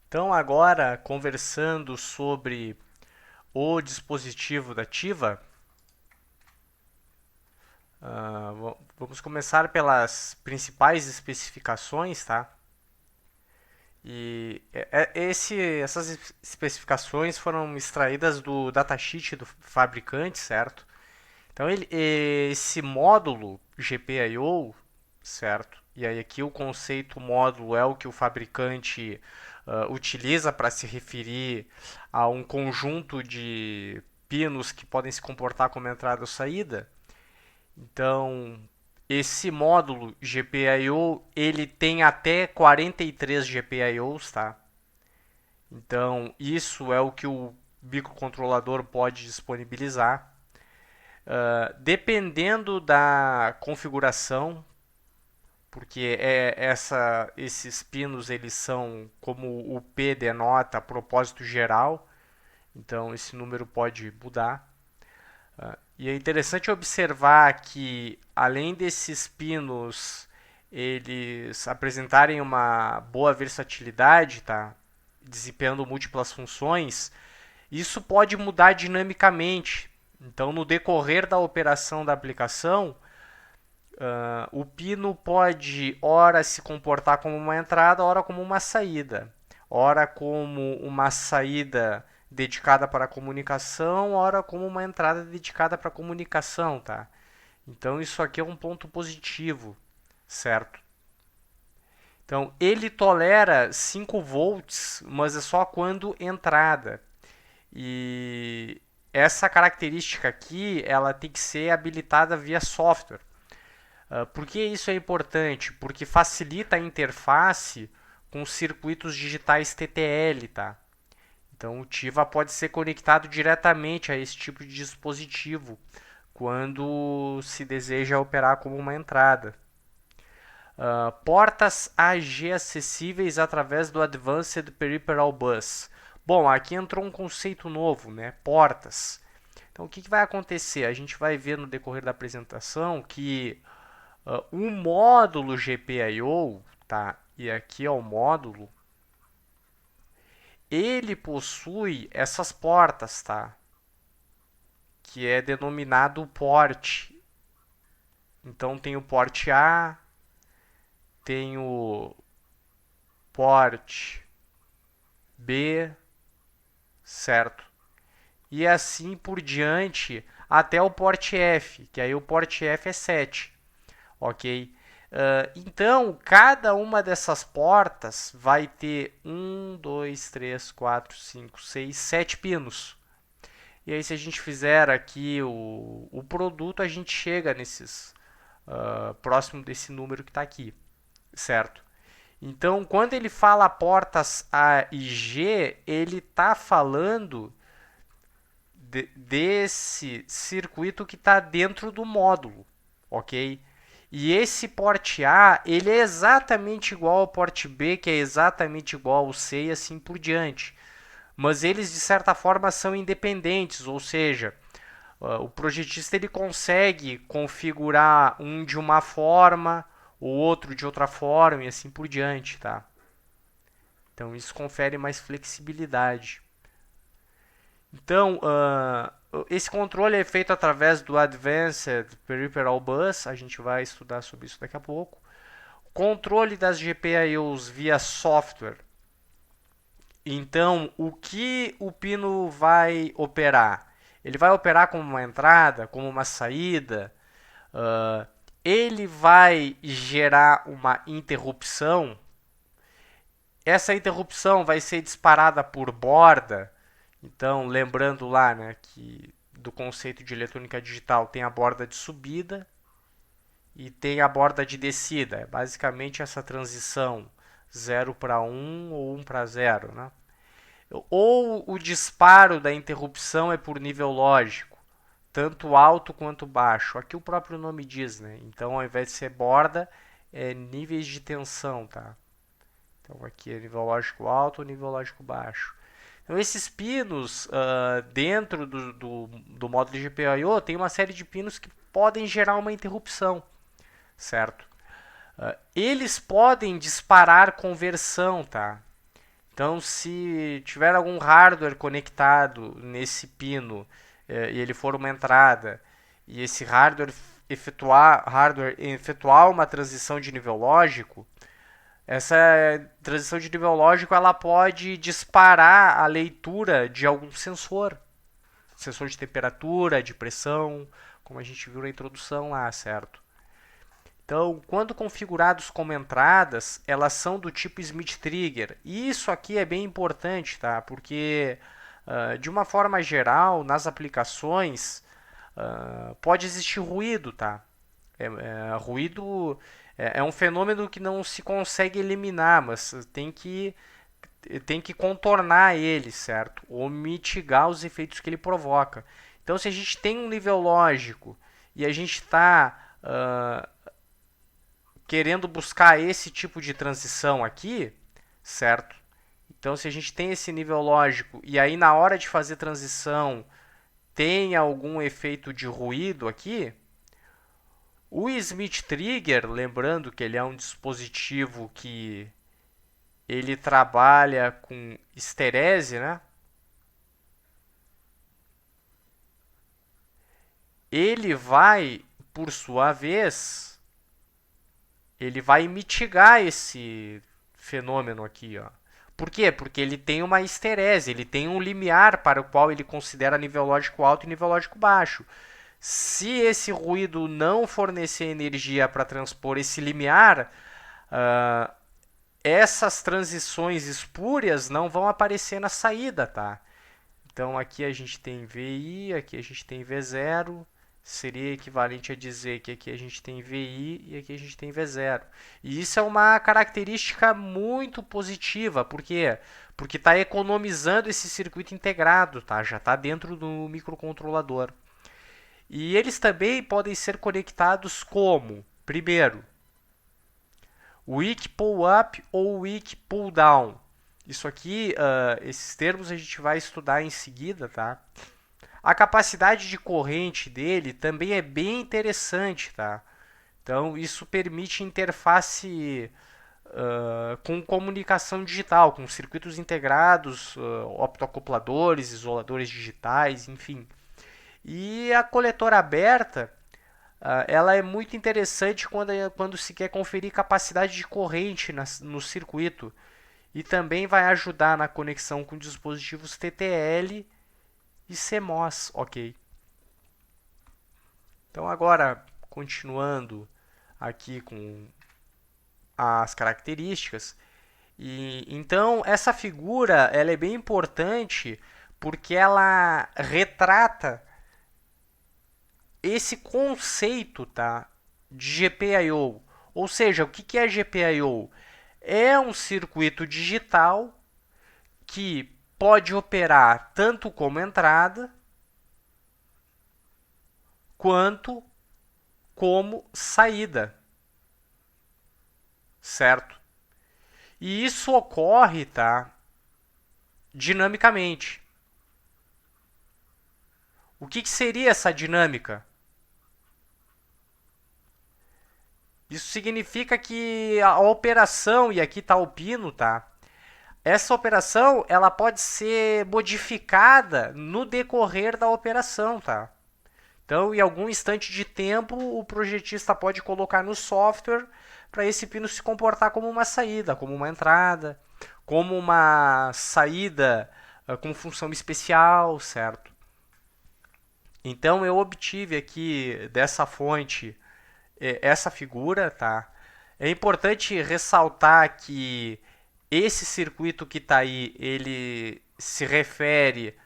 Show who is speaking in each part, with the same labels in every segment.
Speaker 1: Então, agora, conversando sobre o dispositivo da Tiva, vamos começar pelas principais especificações, tá? Essas especificações foram extraídas do datasheet do fabricante, certo? Então, esse módulo GPIO, certo? E aí aqui o conceito módulo é o que o fabricante utiliza para se referir a um conjunto de pinos que podem se comportar como entrada ou saída. Então, esse módulo GPIO, ele tem até 43 GPIOs, tá? Então, isso é o que o microcontrolador pode disponibilizar. Dependendo da configuração, porque esses pinos eles são, como o P denota, propósito geral, então esse número pode mudar. E é interessante observar que, além desses pinos eles apresentarem uma boa versatilidade, tá? Desempenhando múltiplas funções, isso pode mudar dinamicamente. Então, no decorrer da operação da aplicação, o pino pode, ora, se comportar como uma entrada, ora como uma saída. Ora como uma saída dedicada para a comunicação, ora como uma entrada dedicada para a comunicação, tá? Então, isso aqui é um ponto positivo, certo? Então, ele tolera 5 volts, mas é só quando entrada. E essa característica aqui, ela tem que ser habilitada via software. Por que isso é importante? Porque facilita a interface com circuitos digitais TTL, tá? Então o TIVA pode ser conectado diretamente a esse tipo de dispositivo quando se deseja operar como uma entrada. Portas AG acessíveis através do Advanced Peripheral Bus. Bom, aqui entrou um conceito novo, né? Portas. Então o que vai acontecer? A gente vai ver no decorrer da apresentação que o módulo GPIO, tá? E aqui é o módulo, ele possui essas portas, tá? Que é denominado port. Então tem o port A, tem o port B, certo? E assim por diante até o port F, que aí o port F é 7, ok? Então, cada uma dessas portas vai ter 7 pinos. E aí, se a gente fizer aqui o produto, a gente chega nesses próximo desse número que está aqui, certo? Então, quando ele fala portas A e G, ele está falando desse circuito que está dentro do módulo, ok? E esse porte A, ele é exatamente igual ao porte B, que é exatamente igual ao C e assim por diante. Mas eles, de certa forma, são independentes, ou seja, o projetista ele consegue configurar um de uma forma, o outro de outra forma e assim por diante, tá? Então isso confere mais flexibilidade. Então, esse controle é feito através do Advanced Peripheral Bus, a gente vai estudar sobre isso daqui a pouco. Controle das GPIOs via software. Então, o que o pino vai operar? Ele vai operar como uma entrada, como uma saída. Uh, ele vai gerar uma interrupção. Essa interrupção vai ser disparada por borda. Então, lembrando lá, né, que do conceito de eletrônica digital tem a borda de subida e tem a borda de descida. É basicamente essa transição 0 para 1 ou 1 para 0, né? Ou o disparo da interrupção é por nível lógico, tanto alto quanto baixo. Aqui o próprio nome diz, né? Então, ao invés de ser borda, é níveis de tensão, tá? Então, aqui é nível lógico alto ou nível lógico baixo. Então, esses pinos, dentro do módulo de GPIO, tem uma série de pinos que podem gerar uma interrupção, certo? Eles podem disparar conversão, tá? Então, se tiver algum hardware conectado nesse pino e ele for uma entrada e esse hardware efetuar uma transição de nível lógico, essa transição de nível lógico ela pode disparar a leitura de algum sensor de temperatura, de pressão, como a gente viu na introdução lá, certo? Então, quando configurados como entradas, elas são do tipo Smith Trigger. E isso aqui é bem importante, tá? Porque, de uma forma geral, nas aplicações, pode existir ruído, tá? Ruído é um fenômeno que não se consegue eliminar, mas tem que contornar ele, certo? Ou mitigar os efeitos que ele provoca. Então, se a gente tem um nível lógico e a gente está querendo buscar esse tipo de transição aqui, certo? Então, se a gente tem esse nível lógico e aí na hora de fazer transição tem algum efeito de ruído aqui, o Smith Trigger, lembrando que ele é um dispositivo que ele trabalha com esterese, né? Ele vai, por sua vez, ele vai mitigar esse fenômeno aqui, ó. Por quê? Porque ele tem uma esterese, ele tem um limiar para o qual ele considera nível lógico alto e nível lógico baixo. Se esse ruído não fornecer energia para transpor esse limiar, essas transições espúrias não vão aparecer na saída, tá? Então aqui a gente tem VI, aqui a gente tem V0, seria equivalente a dizer que aqui a gente tem VI e aqui a gente tem V0. E isso é uma característica muito positiva, por quê? Porque está economizando esse circuito integrado, tá? Já está dentro do microcontrolador. E eles também podem ser conectados como, primeiro, weak pull up ou weak pull down. Isso aqui, esses termos a gente vai estudar em seguida, tá? A capacidade de corrente dele também é bem interessante, tá? Então, isso permite interface com comunicação digital, com circuitos integrados, optoacopladores, isoladores digitais, enfim. E a coletora aberta, ela é muito interessante quando se quer conferir capacidade de corrente no circuito e também vai ajudar na conexão com dispositivos TTL e CMOS, ok? Então agora, continuando aqui com as características, então essa figura ela é bem importante porque ela retrata esse conceito, tá, de GPIO. Ou seja, o que é GPIO? É um circuito digital que pode operar tanto como entrada quanto como saída, certo? E isso ocorre, tá, dinamicamente. O que seria essa dinâmica? Isso significa que a operação, e aqui está o pino, tá? Essa operação ela pode ser modificada no decorrer da operação, tá? Então, em algum instante de tempo, o projetista pode colocar no software para esse pino se comportar como uma saída, como uma entrada, como uma saída com função especial, certo? Então, eu obtive aqui dessa fonte essa figura, tá? É importante ressaltar que esse circuito que está aí, ele se refere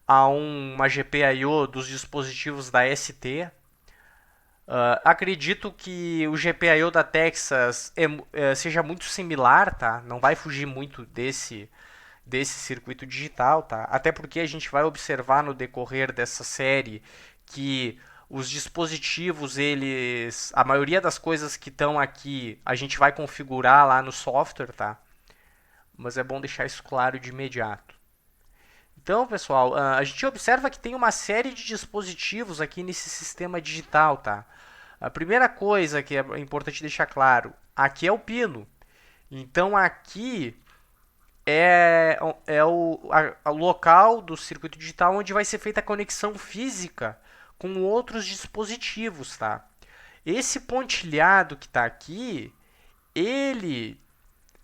Speaker 1: a uma GPIO dos dispositivos da ST. Acredito que o GPIO da Texas seja muito similar, tá? Não vai fugir muito desse circuito digital, tá? Até porque a gente vai observar no decorrer dessa série que os dispositivos, a maioria das coisas que estão aqui, a gente vai configurar lá no software, tá? Mas é bom deixar isso claro de imediato. Então, pessoal, a gente observa que tem uma série de dispositivos aqui nesse sistema digital, tá? A primeira coisa que é importante deixar claro, aqui é o pino. Então, aqui é o local do circuito digital onde vai ser feita a conexão física com outros dispositivos, tá? Esse pontilhado que está aqui, ele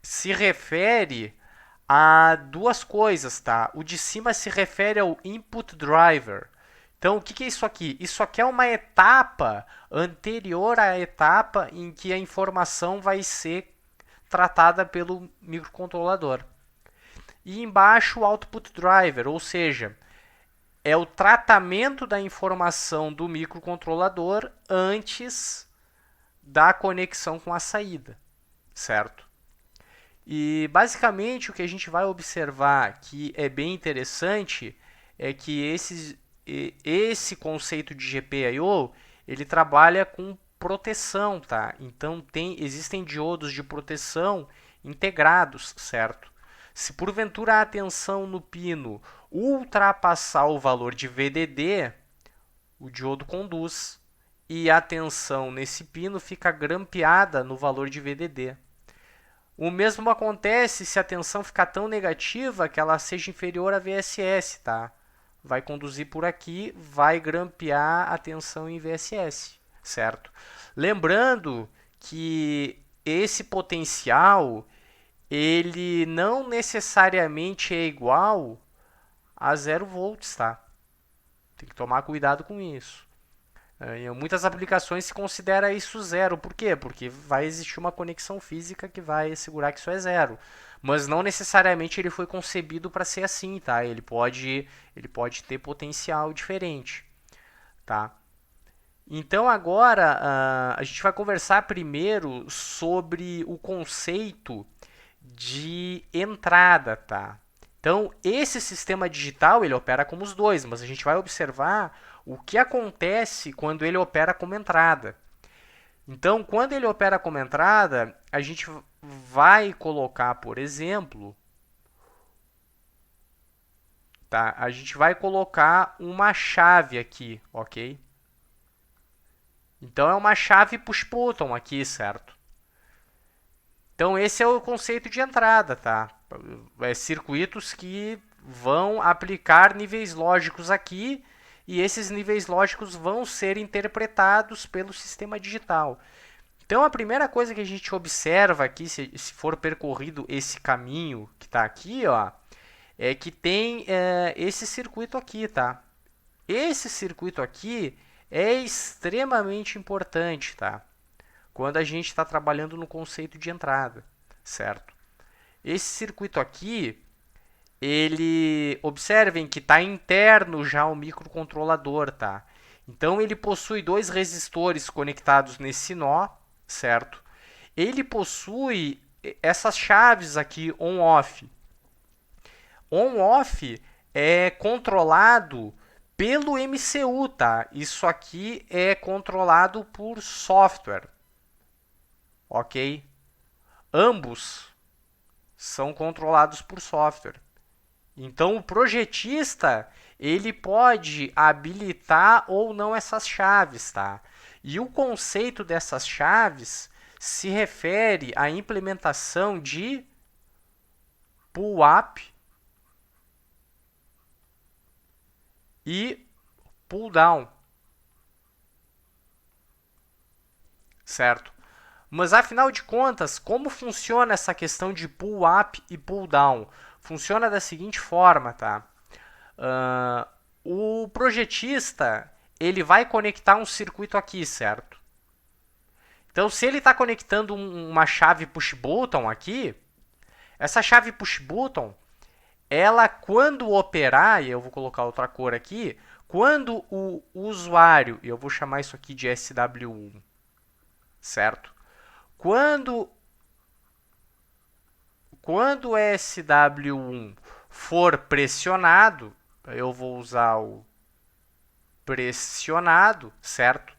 Speaker 1: se refere a duas coisas, tá? O de cima se refere ao input driver. Então, o que é isso aqui? Isso aqui é uma etapa anterior à etapa em que a informação vai ser tratada pelo microcontrolador. E embaixo o output driver, ou seja, é o tratamento da informação do microcontrolador antes da conexão com a saída, certo? E basicamente o que a gente vai observar que é bem interessante é que esse conceito de GPIO ele trabalha com proteção, tá? Então existem diodos de proteção integrados, certo? Se porventura a tensão no pino ultrapassar o valor de VDD, o diodo conduz e a tensão nesse pino fica grampeada no valor de VDD. O mesmo acontece se a tensão ficar tão negativa que ela seja inferior a VSS, tá? Vai conduzir por aqui, vai grampear a tensão em VSS, certo? Lembrando que esse potencial ele não necessariamente é igual a 0 volts, tá? Tem que tomar cuidado com isso. Em muitas aplicações se considera isso zero. Por quê? Porque vai existir uma conexão física que vai assegurar que isso é zero. Mas não necessariamente ele foi concebido para ser assim, tá? Ele pode ter potencial diferente, tá? Então agora a gente vai conversar primeiro sobre o conceito de entrada, tá? Então, esse sistema digital, ele opera como os dois, mas a gente vai observar o que acontece quando ele opera como entrada. Então, quando ele opera como entrada, a gente vai colocar, por exemplo, tá? A gente vai colocar uma chave aqui, ok? Então, é uma chave push button aqui, certo? Então, esse é o conceito de entrada, tá? Circuitos que vão aplicar níveis lógicos aqui e esses níveis lógicos vão ser interpretados pelo sistema digital. Então, a primeira coisa que a gente observa aqui, se for percorrido esse caminho que está aqui, ó, é que tem esse circuito aqui, tá? Esse circuito aqui é extremamente importante, tá? Quando a gente está trabalhando no conceito de entrada, certo? Esse circuito aqui, observem que está interno já ao microcontrolador, tá? Então ele possui dois resistores conectados nesse nó, certo? Ele possui essas chaves aqui on/off. On/off é controlado pelo MCU, tá? Isso aqui é controlado por software, ok? Ambos são controlados por software. Então o projetista ele pode habilitar ou não essas chaves, tá? E o conceito dessas chaves se refere à implementação de pull-up e pull-down, certo? Mas afinal de contas, como funciona essa questão de pull-up e pull-down? Funciona da seguinte forma, tá? O projetista ele vai conectar um circuito aqui, certo? Então, se ele está conectando uma chave push button aqui, essa chave push button, ela quando operar, e eu vou colocar outra cor aqui, quando o usuário, e eu vou chamar isso aqui de SW1, certo? Quando o SW1 for pressionado, eu vou usar o pressionado, certo?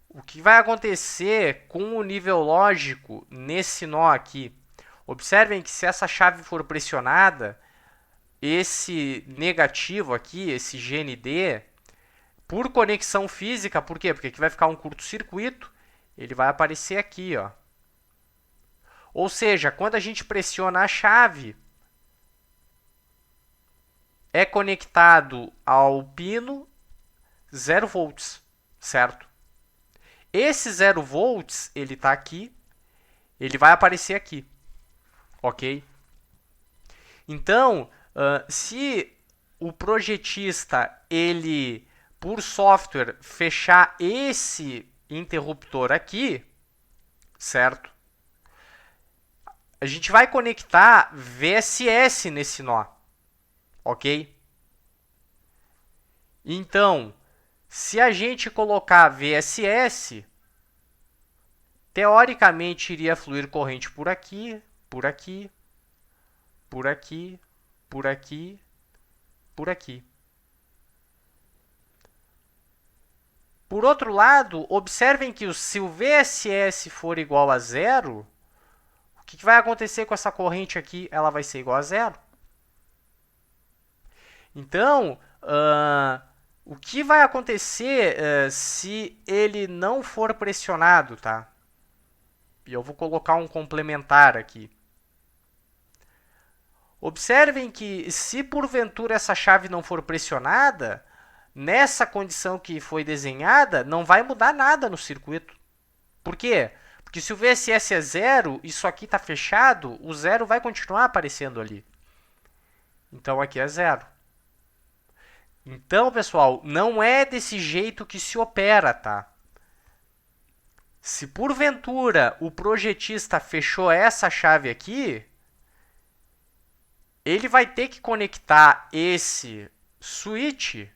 Speaker 1: O que vai acontecer com o nível lógico nesse nó aqui? Observem que se essa chave for pressionada, esse negativo aqui, esse GND, por conexão física, por quê? Porque aqui vai ficar um curto-circuito, ele vai aparecer aqui, ó. Ou seja, quando a gente pressiona a chave, é conectado ao pino 0 volts, certo? Esse 0 volts, ele está aqui, ele vai aparecer aqui, ok? Então, se o projetista, ele, por software, fechar esse interruptor aqui, certo? A gente vai conectar VSS nesse nó, ok? Então, se a gente colocar VSS, teoricamente iria fluir corrente por aqui, por aqui, por aqui, por aqui, por aqui. Por outro lado, observem que se o VSS for igual a zero, o que vai acontecer com essa corrente aqui? Ela vai ser igual a zero. Então, o que vai acontecer se ele não for pressionado, tá? E eu vou colocar um complementar aqui. Observem que se porventura essa chave não for pressionada, nessa condição que foi desenhada, não vai mudar nada no circuito. Por quê? Porque se o VSS é zero, isso aqui está fechado, o zero vai continuar aparecendo ali. Então aqui é zero. Então, pessoal, não é desse jeito que se opera, tá? Se porventura o projetista fechou essa chave aqui, ele vai ter que conectar esse switch.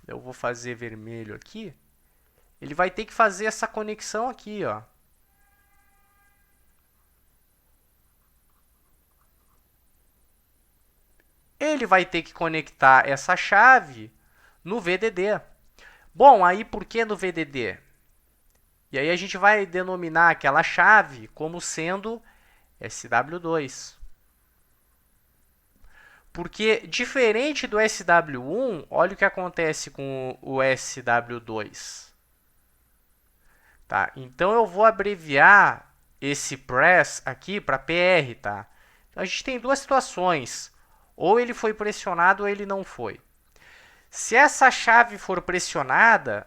Speaker 1: Eu vou fazer vermelho aqui. Ele vai ter que fazer essa conexão aqui, ó. Ele vai ter que conectar essa chave no VDD. Bom, aí por que no VDD? E aí a gente vai denominar aquela chave como sendo SW2. Porque, diferente do SW1, olha o que acontece com o SW2. Tá? Então, eu vou abreviar esse press aqui para PR. Tá? Então, a gente tem duas situações. Ou ele foi pressionado ou ele não foi. Se essa chave for pressionada,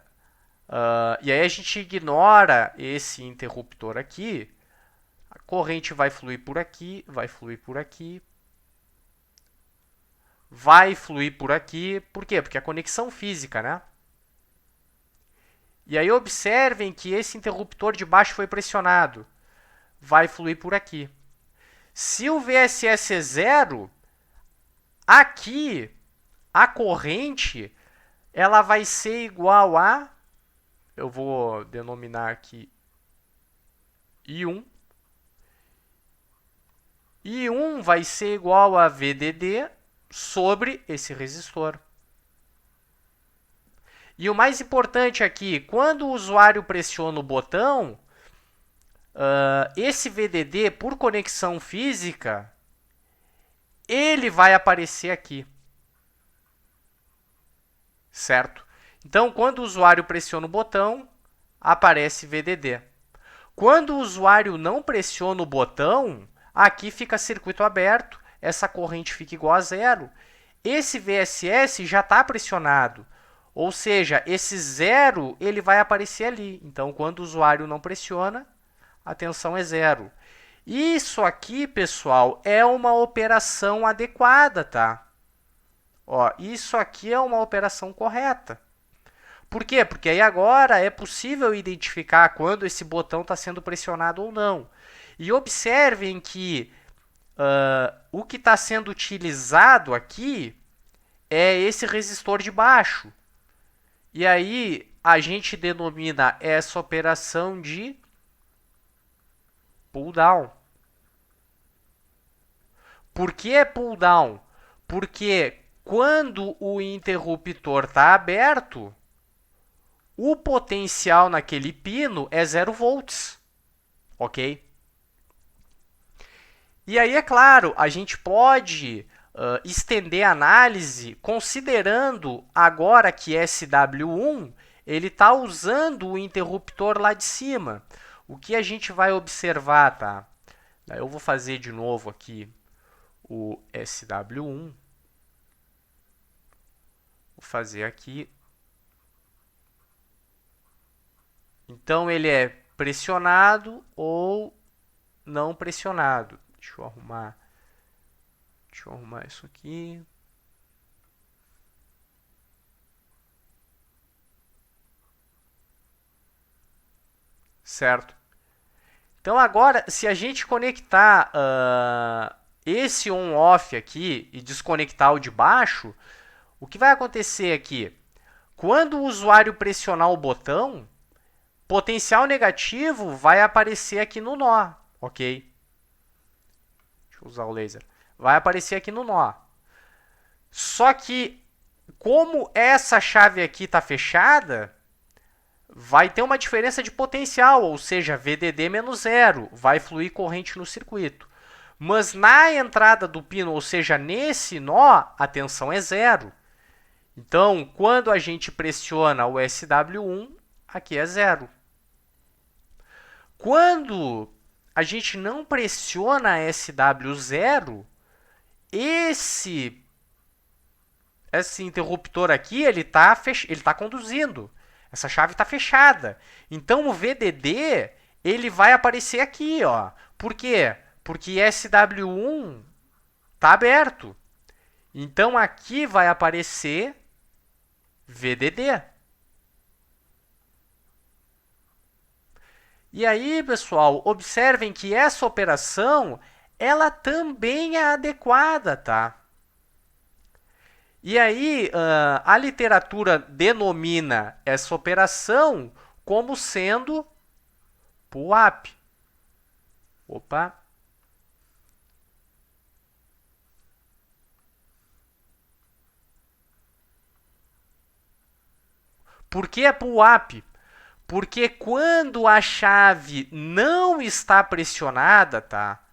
Speaker 1: e aí a gente ignora esse interruptor aqui, a corrente vai fluir por aqui, vai fluir por aqui, vai fluir por aqui. Por quê? Porque é conexão física, né? E aí observem que esse interruptor de baixo foi pressionado. Vai fluir por aqui. Se o VSS é zero, aqui a corrente ela vai ser igual a, eu vou denominar aqui I1. I1 vai ser igual a VDD sobre esse resistor. E o mais importante aqui, quando o usuário pressiona o botão, esse VDD, por conexão física, ele vai aparecer aqui. Certo? Então, quando o usuário pressiona o botão, aparece VDD. Quando o usuário não pressiona o botão, aqui fica circuito aberto, essa corrente fica igual a zero. Esse VSS já está pressionado, ou seja, esse zero ele vai aparecer ali. Então, quando o usuário não pressiona, a tensão é zero. Isso aqui, pessoal, é uma operação adequada, tá? Ó, isso aqui é uma operação correta. Por quê? Porque aí agora é possível identificar quando esse botão está sendo pressionado ou não. E observem que o que está sendo utilizado aqui é esse resistor de baixo. E aí a gente denomina essa operação de pull down. Por que é pull down? Porque quando o interruptor está aberto, o potencial naquele pino é 0 volts, ok? E aí, é claro, a gente pode estender a análise considerando agora que SW1 ele está usando o interruptor lá de cima. O que a gente vai observar, tá? Eu vou fazer de novo aqui o SW1. Vou fazer aqui. Então ele é pressionado ou não pressionado. Deixa eu arrumar isso aqui. Certo? Então agora, se a gente conectar esse on-off aqui e desconectar o de baixo, o que vai acontecer aqui? Quando o usuário pressionar o botão, potencial negativo vai aparecer aqui no nó, ok? Deixa eu usar o laser. Vai aparecer aqui no nó. Só que, como essa chave aqui está fechada, vai ter uma diferença de potencial, ou seja, VDD menos zero, vai fluir corrente no circuito. Mas na entrada do pino, ou seja, nesse nó, a tensão é zero. Então, quando a gente pressiona o SW1, aqui é zero. Quando a gente não pressiona SW0, esse interruptor aqui, ele tá conduzindo. Essa chave está fechada. Então, o VDD, ele vai aparecer aqui, ó. Por quê? Porque SW1 está aberto. Então, aqui vai aparecer VDD. E aí, pessoal, observem que essa operação, ela também é adequada, tá? E aí, a literatura denomina essa operação como sendo pull-up. Opa! Por que é pull-up? Porque quando a chave não está pressionada, tá?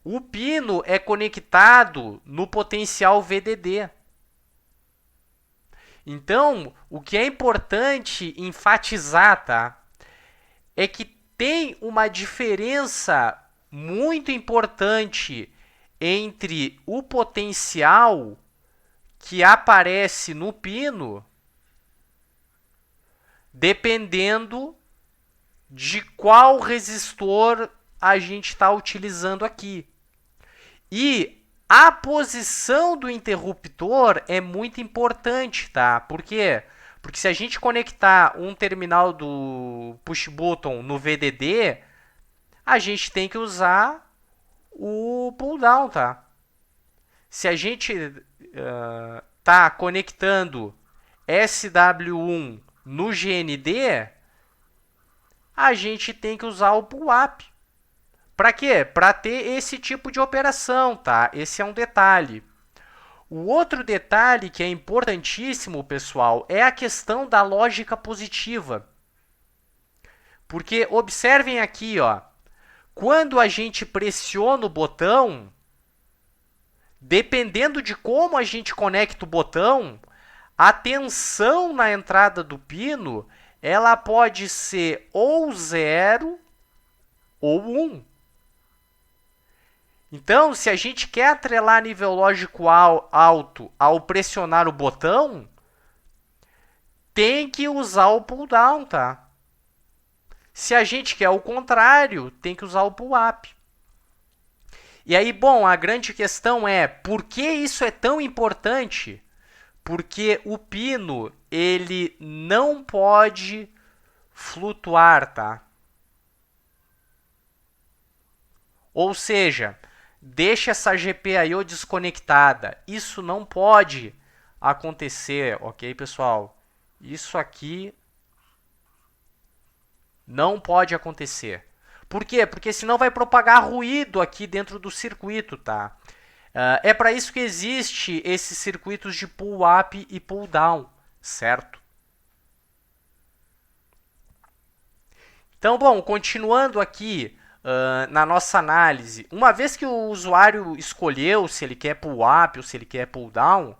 Speaker 1: O pino é conectado no potencial VDD. Então, o que é importante enfatizar, tá? É que tem uma diferença muito importante entre o potencial que aparece no pino, dependendo de qual resistor a gente está utilizando aqui. E a posição do interruptor é muito importante, tá? Por quê? Porque se a gente conectar um terminal do push button no VDD, a gente tem que usar o pull down, tá? Se a gente tá conectando SW1 no GND, a gente tem que usar o pull up. Para quê? Para ter esse tipo de operação, tá? Esse é um detalhe. O outro detalhe que é importantíssimo, pessoal, é a questão da lógica positiva. Porque observem aqui, ó, quando a gente pressiona o botão, dependendo de como a gente conecta o botão, a tensão na entrada do pino, ela pode ser ou 0 ou 1. Então, se a gente quer atrelar nível lógico alto ao pressionar o botão, tem que usar o pull down, tá? Se a gente quer o contrário, tem que usar o pull up. E aí, bom, a grande questão é, por que isso é tão importante? Porque o pino, ele não pode flutuar, tá? Ou seja, deixa essa GPIO desconectada. Isso não pode acontecer, ok, pessoal? Isso aqui não pode acontecer. Por quê? Porque senão vai propagar ruído aqui dentro do circuito, tá? É para isso que existe esses circuitos de pull up e pull down, certo? Então, bom, continuando aqui na nossa análise, uma vez que o usuário escolheu se ele quer pull up ou se ele quer pull down,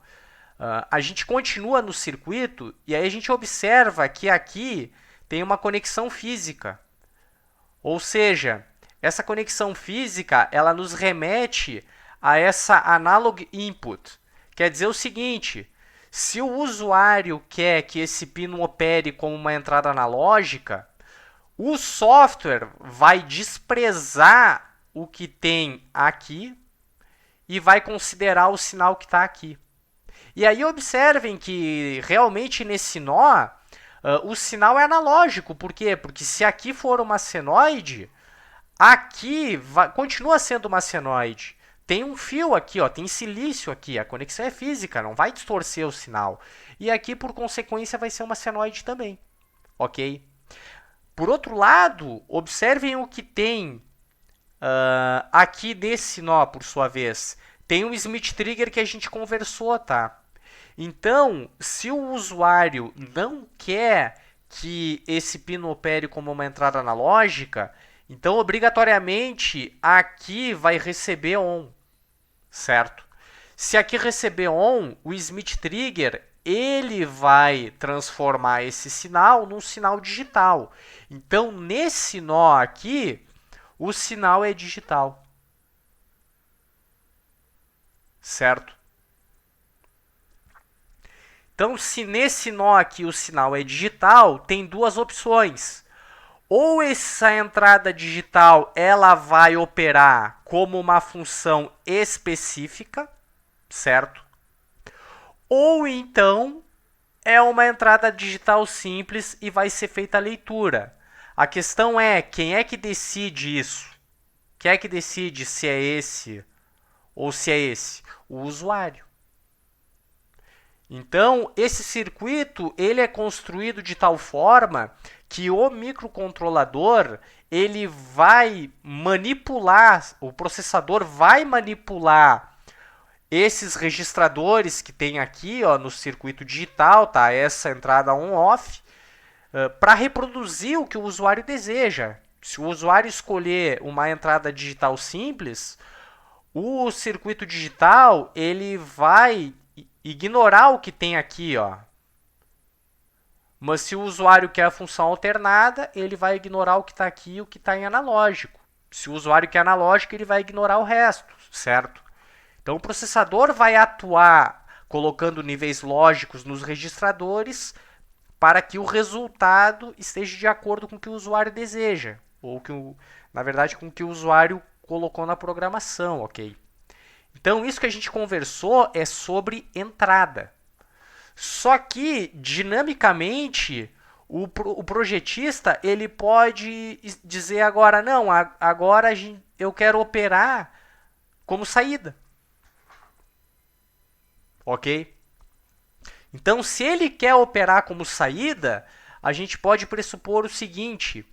Speaker 1: a gente continua no circuito e aí a gente observa que aqui tem uma conexão física. Ou seja, Essa conexão física, ela nos remete a essa analog input. Quer dizer o seguinte, se o usuário quer que esse pino opere como uma entrada analógica, o software vai desprezar o que tem aqui e vai considerar o sinal que está aqui. E aí observem que realmente nesse nó, o sinal é analógico. Por quê? Porque se aqui for uma senoide, aqui continua sendo uma senoide. Tem um fio aqui, ó, tem silício aqui, a conexão é física, não vai distorcer o sinal. E aqui, por consequência, vai ser uma senoide também, ok? Por outro lado, observem o que tem aqui desse nó, por sua vez. Tem um Smith Trigger que a gente conversou, tá? Então, se o usuário não quer que esse pino opere como uma entrada analógica, então obrigatoriamente aqui vai receber ON, certo? Se aqui receber ON, o Smith Trigger ele vai transformar esse sinal num sinal digital. Então, nesse nó aqui, o sinal é digital, certo? Então, se nesse nó aqui o sinal é digital, tem duas opções. Ou essa entrada digital ela vai operar como uma função específica, certo? Ou então é uma entrada digital simples e vai ser feita a leitura. A questão é, quem é que decide isso? Quem é que decide se é esse ou se é esse? O usuário. Então, esse circuito ele é construído de tal forma que o microcontrolador ele vai manipular, o processador vai manipular esses registradores que tem aqui ó, no circuito digital, tá? Essa entrada on-off, para reproduzir o que o usuário deseja. Se o usuário escolher uma entrada digital simples, o circuito digital ele vai ignorar o que tem aqui, ó. Mas se o usuário quer a função alternada, ele vai ignorar o que está aqui e o que está em analógico. Se o usuário quer analógico, ele vai ignorar o resto, certo? Então o processador vai atuar colocando níveis lógicos nos registradores para que o resultado esteja de acordo com o que o usuário deseja, ou que na verdade com o que o usuário colocou na programação, ok? Então, isso que a gente conversou é sobre entrada. Só que, dinamicamente, o projetista ele pode dizer agora, não, agora eu quero operar como saída. Ok? Então, se ele quer operar como saída, a gente pode pressupor o seguinte,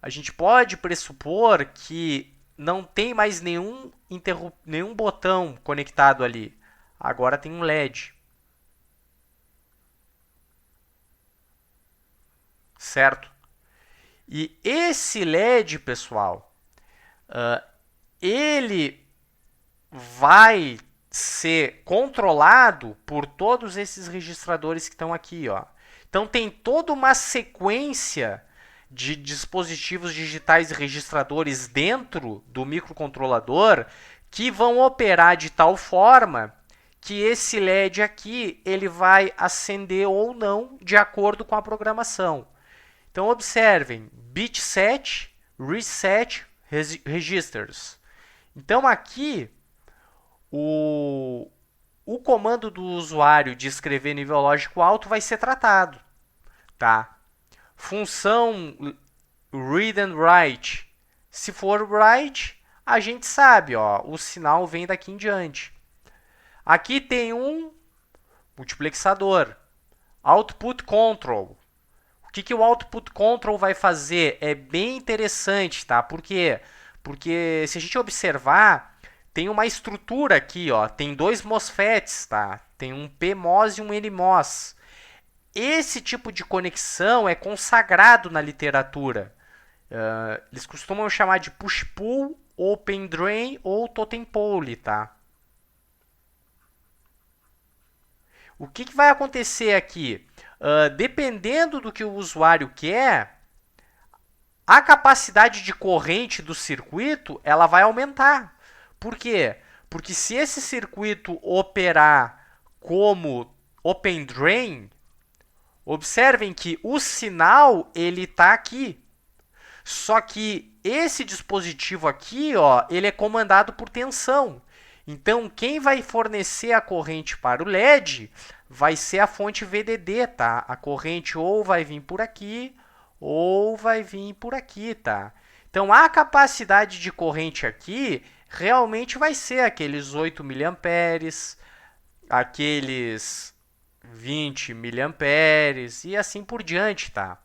Speaker 1: a gente pode pressupor que não tem mais nenhum botão conectado ali. Agora tem um LED. Certo? E esse LED, pessoal, ele vai ser controlado por todos esses registradores que estão aqui, ó. Então tem toda uma sequência de dispositivos digitais e registradores dentro do microcontrolador que vão operar de tal forma que esse LED aqui ele vai acender ou não de acordo com a programação. Então observem, bit set, reset, registers. Então aqui o comando do usuário de escrever nível lógico alto vai ser tratado, tá? Função read and write. Se for write, a gente sabe, ó, o sinal vem daqui em diante. Aqui tem um multiplexador, output control. O que o output control vai fazer é bem interessante, tá? Por quê? Porque se a gente observar, tem uma estrutura aqui, ó, tem dois MOSFETs, tá? Tem um PMOS e um NMOS. Esse tipo de conexão é consagrado na literatura. Eles costumam chamar de push-pull, open drain ou totem pole, tá? O que vai acontecer aqui? Dependendo do que o usuário quer, a capacidade de corrente do circuito ela vai aumentar. Por quê? Porque se esse circuito operar como open drain, observem que o sinal ele está aqui. Só que esse dispositivo aqui, ó, ele é comandado por tensão. Então, quem vai fornecer a corrente para o LED vai ser a fonte VDD, tá? A corrente ou vai vir por aqui ou vai vir por aqui, tá? Então, a capacidade de corrente aqui realmente vai ser aqueles 8 miliamperes, aqueles 20 miliamperes e assim por diante, tá?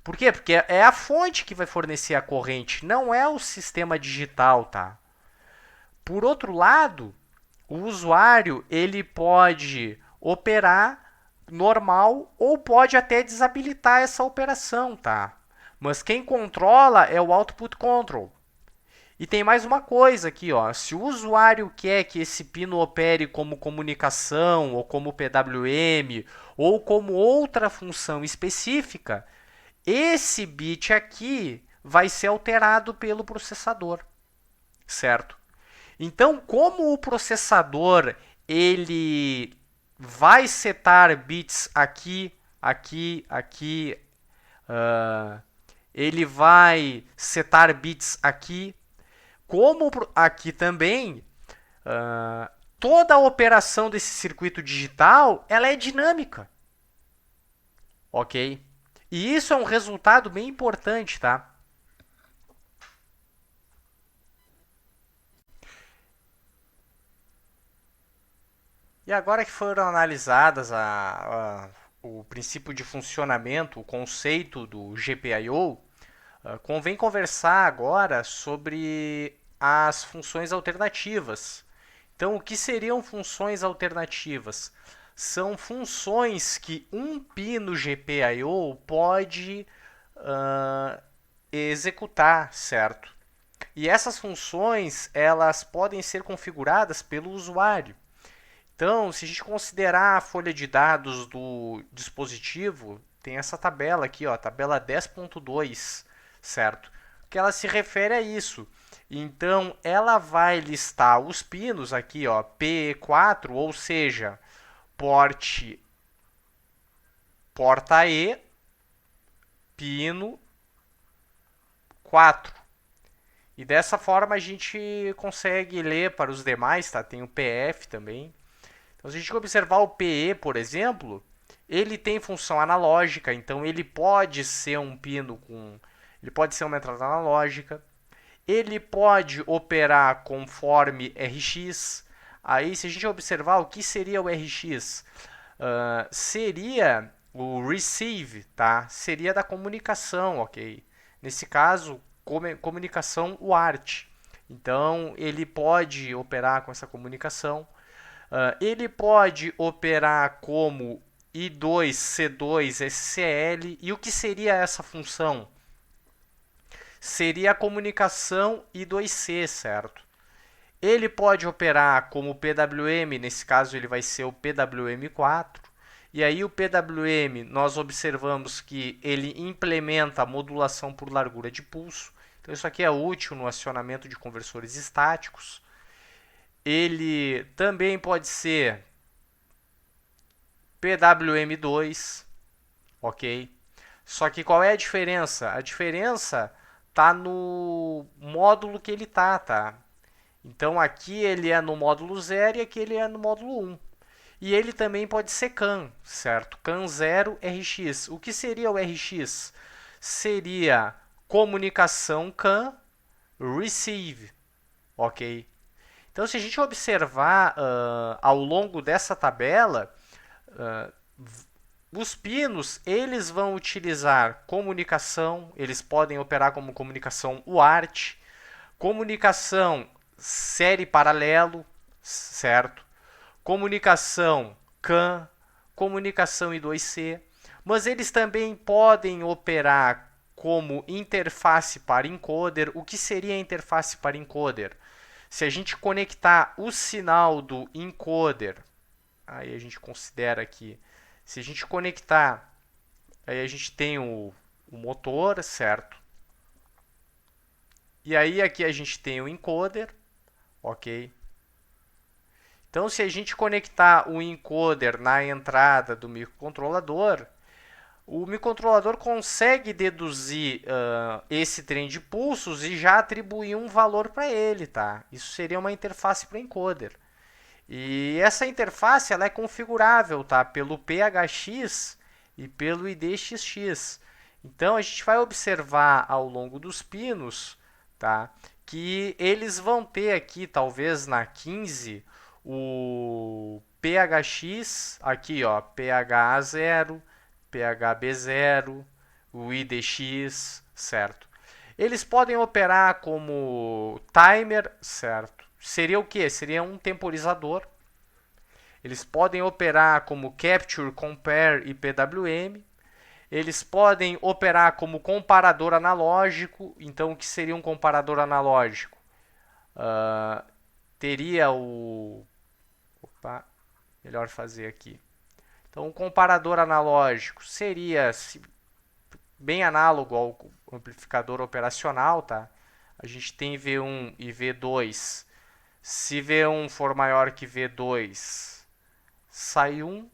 Speaker 1: Por quê? Porque é a fonte que vai fornecer a corrente, não é o sistema digital, tá? Por outro lado, o usuário ele pode operar normal ou pode até desabilitar essa operação, tá? Mas quem controla é o output control. E tem mais uma coisa aqui, ó. Se o usuário quer que esse pino opere como comunicação ou como PWM ou como outra função específica, esse bit aqui vai ser alterado pelo processador, certo? Então, como o processador ele vai setar bits aqui, aqui, aqui, ele vai setar bits aqui, como aqui também, toda a operação desse circuito digital ela é dinâmica, ok? E isso é um resultado bem importante, tá? E agora que foram analisadas o princípio de funcionamento, o conceito do GPIO, convém conversar agora sobre as funções alternativas. Então, o que seriam funções alternativas? São funções que um pino GPIO pode executar, certo? E essas funções elas podem ser configuradas pelo usuário. Então, se a gente considerar a folha de dados do dispositivo, tem essa tabela aqui, ó, tabela 10.2, certo? Que ela se refere a isso. Então, ela vai listar os pinos aqui, ó, PE4, ou seja, porta E, pino 4. E dessa forma a gente consegue ler para os demais, tá? Tem o PF também. Então, se a gente observar o PE, por exemplo, ele tem função analógica, então ele pode ser um pino com... Ele pode ser uma entrada analógica. Ele pode operar conforme RX. Aí, se a gente observar o que seria o RX, seria o receive, tá? Seria da comunicação, ok? Nesse caso, comunicação UART. Então, ele pode operar com essa comunicação. Ele pode operar como I2, C2, SCL. E o que seria essa função? Seria a comunicação I2C, certo? Ele pode operar como PWM, nesse caso ele vai ser o PWM4. E aí o PWM, nós observamos que ele implementa a modulação por largura de pulso. Então isso aqui é útil no acionamento de conversores estáticos. Ele também pode ser PWM2, ok? Só que qual é a diferença? A diferença está no módulo que ele tá? Então aqui ele é no módulo 0 e aqui ele é no módulo 1. E ele também pode ser CAN, certo? CAN 0 RX. O que seria o RX? Seria comunicação CAN receive, ok? Então, se a gente observar ao longo dessa tabela, os pinos eles vão utilizar comunicação, eles podem operar como comunicação UART, comunicação série paralelo, certo? Comunicação CAN, comunicação I2C, mas eles também podem operar como interface para encoder. O que seria a interface para encoder? Se a gente conectar o sinal do encoder, aí a gente considera aqui, se a gente conectar, aí a gente tem o motor, certo? E aí aqui a gente tem o encoder, ok? Então se a gente conectar o encoder na entrada do microcontrolador, o microcontrolador consegue deduzir esse trem de pulsos e já atribuir um valor para ele, tá? Isso seria uma interface para encoder. E essa interface ela é configurável, tá? Pelo PHX e pelo IDXX. Então a gente vai observar ao longo dos pinos, tá? Que eles vão ter aqui, talvez na 15, o PHX, aqui ó, PH0, PHB0, o IDX, certo? Eles podem operar como timer, certo? Seria o que? Seria um temporizador. Eles podem operar como capture, compare e PWM. Eles podem operar como comparador analógico. Então, o que seria um comparador analógico? Teria o... Opa, melhor fazer aqui. Então, um comparador analógico seria bem análogo ao amplificador operacional, tá? A gente tem V1 e V2. Se V1 for maior que V2, sai 1.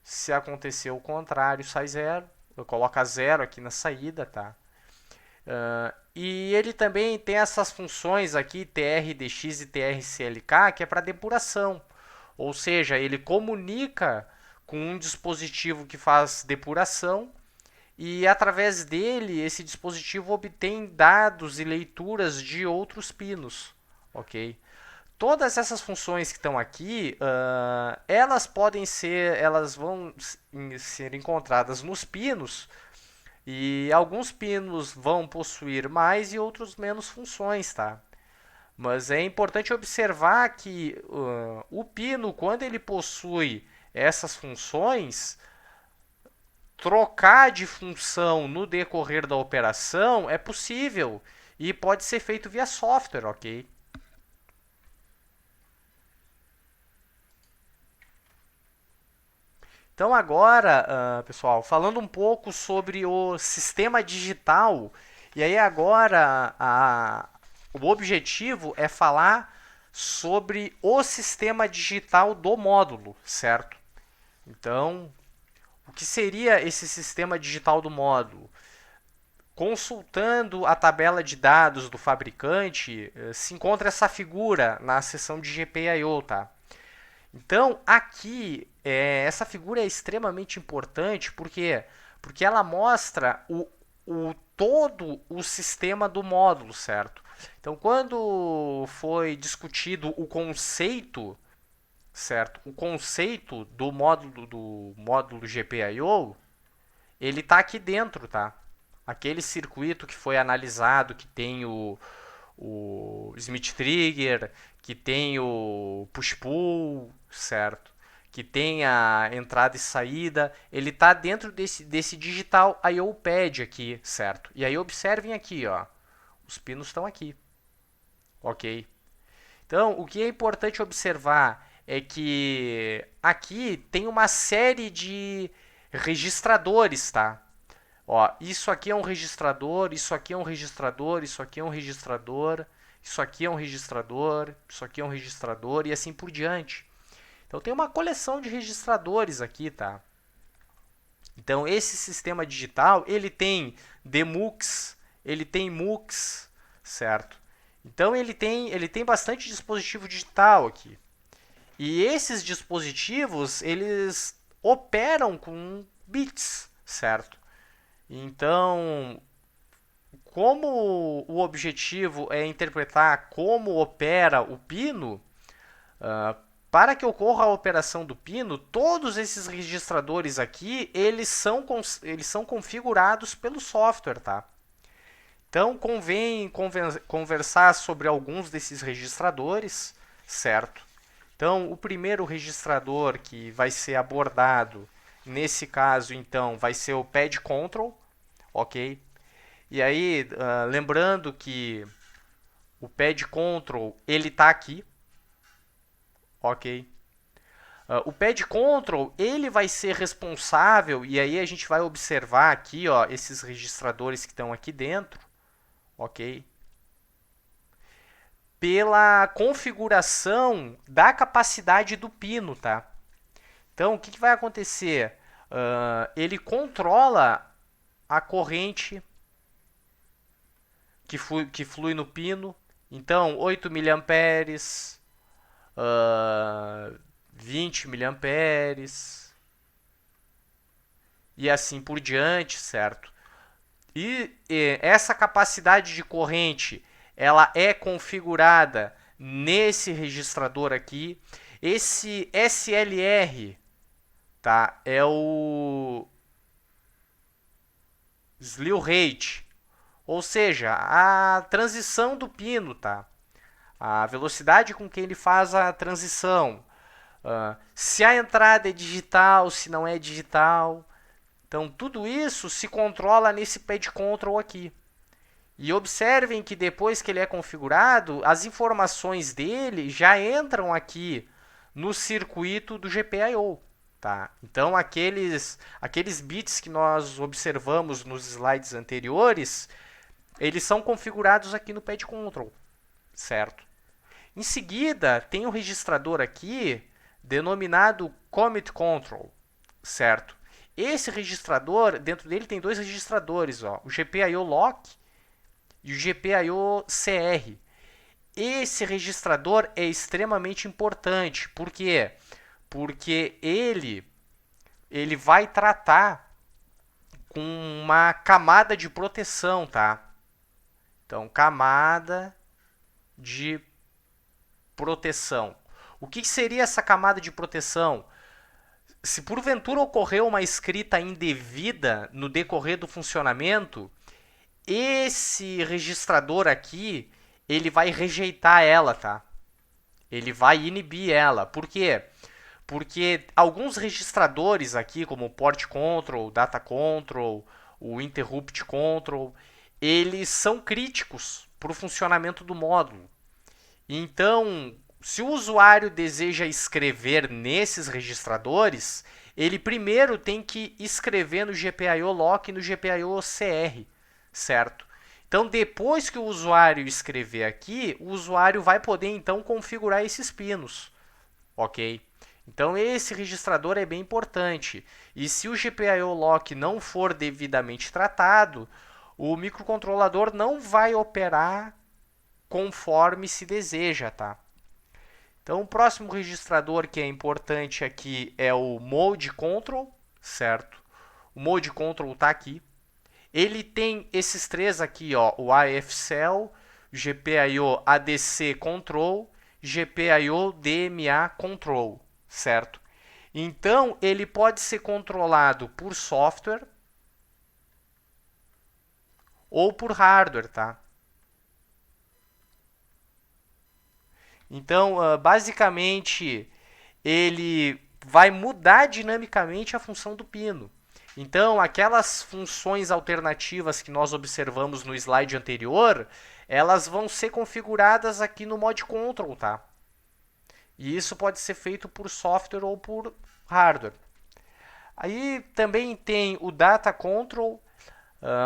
Speaker 1: Se acontecer o contrário, sai 0. Eu coloco 0 aqui na saída, tá? E ele também tem essas funções aqui, TRDX e TRCLK, que é para depuração. Ou seja, ele comunica com um dispositivo que faz depuração e através dele esse dispositivo obtém dados e leituras de outros pinos, ok? Todas essas funções que estão aqui, elas podem ser, elas vão ser encontradas nos pinos e alguns pinos vão possuir mais e outros menos funções, tá? Mas é importante observar que o pino, quando ele possui essas funções, trocar de função no decorrer da operação é possível e pode ser feito via software, ok? Então agora, pessoal, falando um pouco sobre o sistema digital, e aí agora o objetivo é falar sobre o sistema digital do módulo, certo? Então, o que seria esse sistema digital do módulo? Consultando a tabela de dados do fabricante, se encontra essa figura na seção de GPIO, tá? Então, aqui, essa figura é extremamente importante, por quê? Porque ela mostra todo o sistema do módulo, certo? Então, quando foi discutido o conceito, certo? O conceito do módulo GPIO, ele está aqui dentro, tá? Aquele circuito que foi analisado, que tem o Smith Trigger, que tem o push-pull, certo? Que tem a entrada e saída, ele está dentro desse digital I/O pad aqui, certo? E aí observem aqui, ó, os pinos estão aqui, ok? Então, o que é importante observar é que aqui tem uma série de registradores, tá? Ó, isso aqui é um registrador, isso aqui é um registrador, isso aqui é um registrador, isso aqui é um registrador, isso aqui é um registrador e assim por diante. Então tem uma coleção de registradores aqui, tá? Então esse sistema digital, ele tem DMUX, ele tem MUX, certo? Então ele tem bastante dispositivo digital aqui. E esses dispositivos, eles operam com bits, certo? Então, como o objetivo é interpretar como opera o pino, para que ocorra a operação do pino, todos esses registradores aqui, eles são configurados pelo software, tá? Então, convém conversar sobre alguns desses registradores, certo? Então, o primeiro registrador que vai ser abordado, nesse caso, então, vai ser o pad control, ok? E aí, lembrando que o pad control, ele está aqui, ok? O pad control, ele vai ser responsável, e aí a gente vai observar aqui, ó, esses registradores que estão aqui dentro, ok? pela configuração da capacidade do pino, tá? Então, o que vai acontecer? Ele controla a corrente que flui no pino. Então, 8 miliamperes, 20 miliamperes e assim por diante, certo? E essa capacidade de corrente, ela é configurada nesse registrador aqui. Esse SLR, tá? É o slew rate, ou seja, a transição do pino, tá? A velocidade com que ele faz a transição. Se a entrada é digital, se não é digital. Então, tudo isso se controla nesse pad control aqui. E observem que depois que ele é configurado, as informações dele já entram aqui no circuito do GPIO. Tá? Então, aqueles bits que nós observamos nos slides anteriores, eles são configurados aqui no pad control, certo? Em seguida, tem um registrador aqui denominado commit control, certo? Esse registrador, dentro dele tem dois registradores, ó, o GPIO lock e o GPIO CR. Esse registrador é extremamente importante. Por quê? Porque ele vai tratar com uma camada de proteção, tá? Então, camada de proteção. O que seria essa camada de proteção? Se porventura ocorreu uma escrita indevida no decorrer do funcionamento, esse registrador aqui, ele vai rejeitar ela, tá? Ele vai inibir ela. Por quê? Porque alguns registradores aqui, como o port control, data control, o interrupt control, eles são críticos para o funcionamento do módulo. Então, se o usuário deseja escrever nesses registradores, ele primeiro tem que escrever no GPIO lock e no GPIO CR, certo? Então, depois que o usuário escrever aqui, o usuário vai poder então configurar esses pinos, ok? Então, esse registrador é bem importante. E se o GPIO lock não for devidamente tratado, o microcontrolador não vai operar conforme se deseja, tá? Então, o próximo registrador que é importante aqui é o Mode Control, certo? O Mode Control está aqui. Ele tem esses três aqui, ó, o AFCell, GPIO ADC Control, GPIO DMA Control, certo? Então, ele pode ser controlado por software ou por hardware, tá? Então, basicamente, ele vai mudar dinamicamente a função do pino. Então, aquelas funções alternativas que nós observamos no slide anterior, elas vão ser configuradas aqui no Mod Control, tá? E isso pode ser feito por software ou por hardware. Aí também tem o Data Control.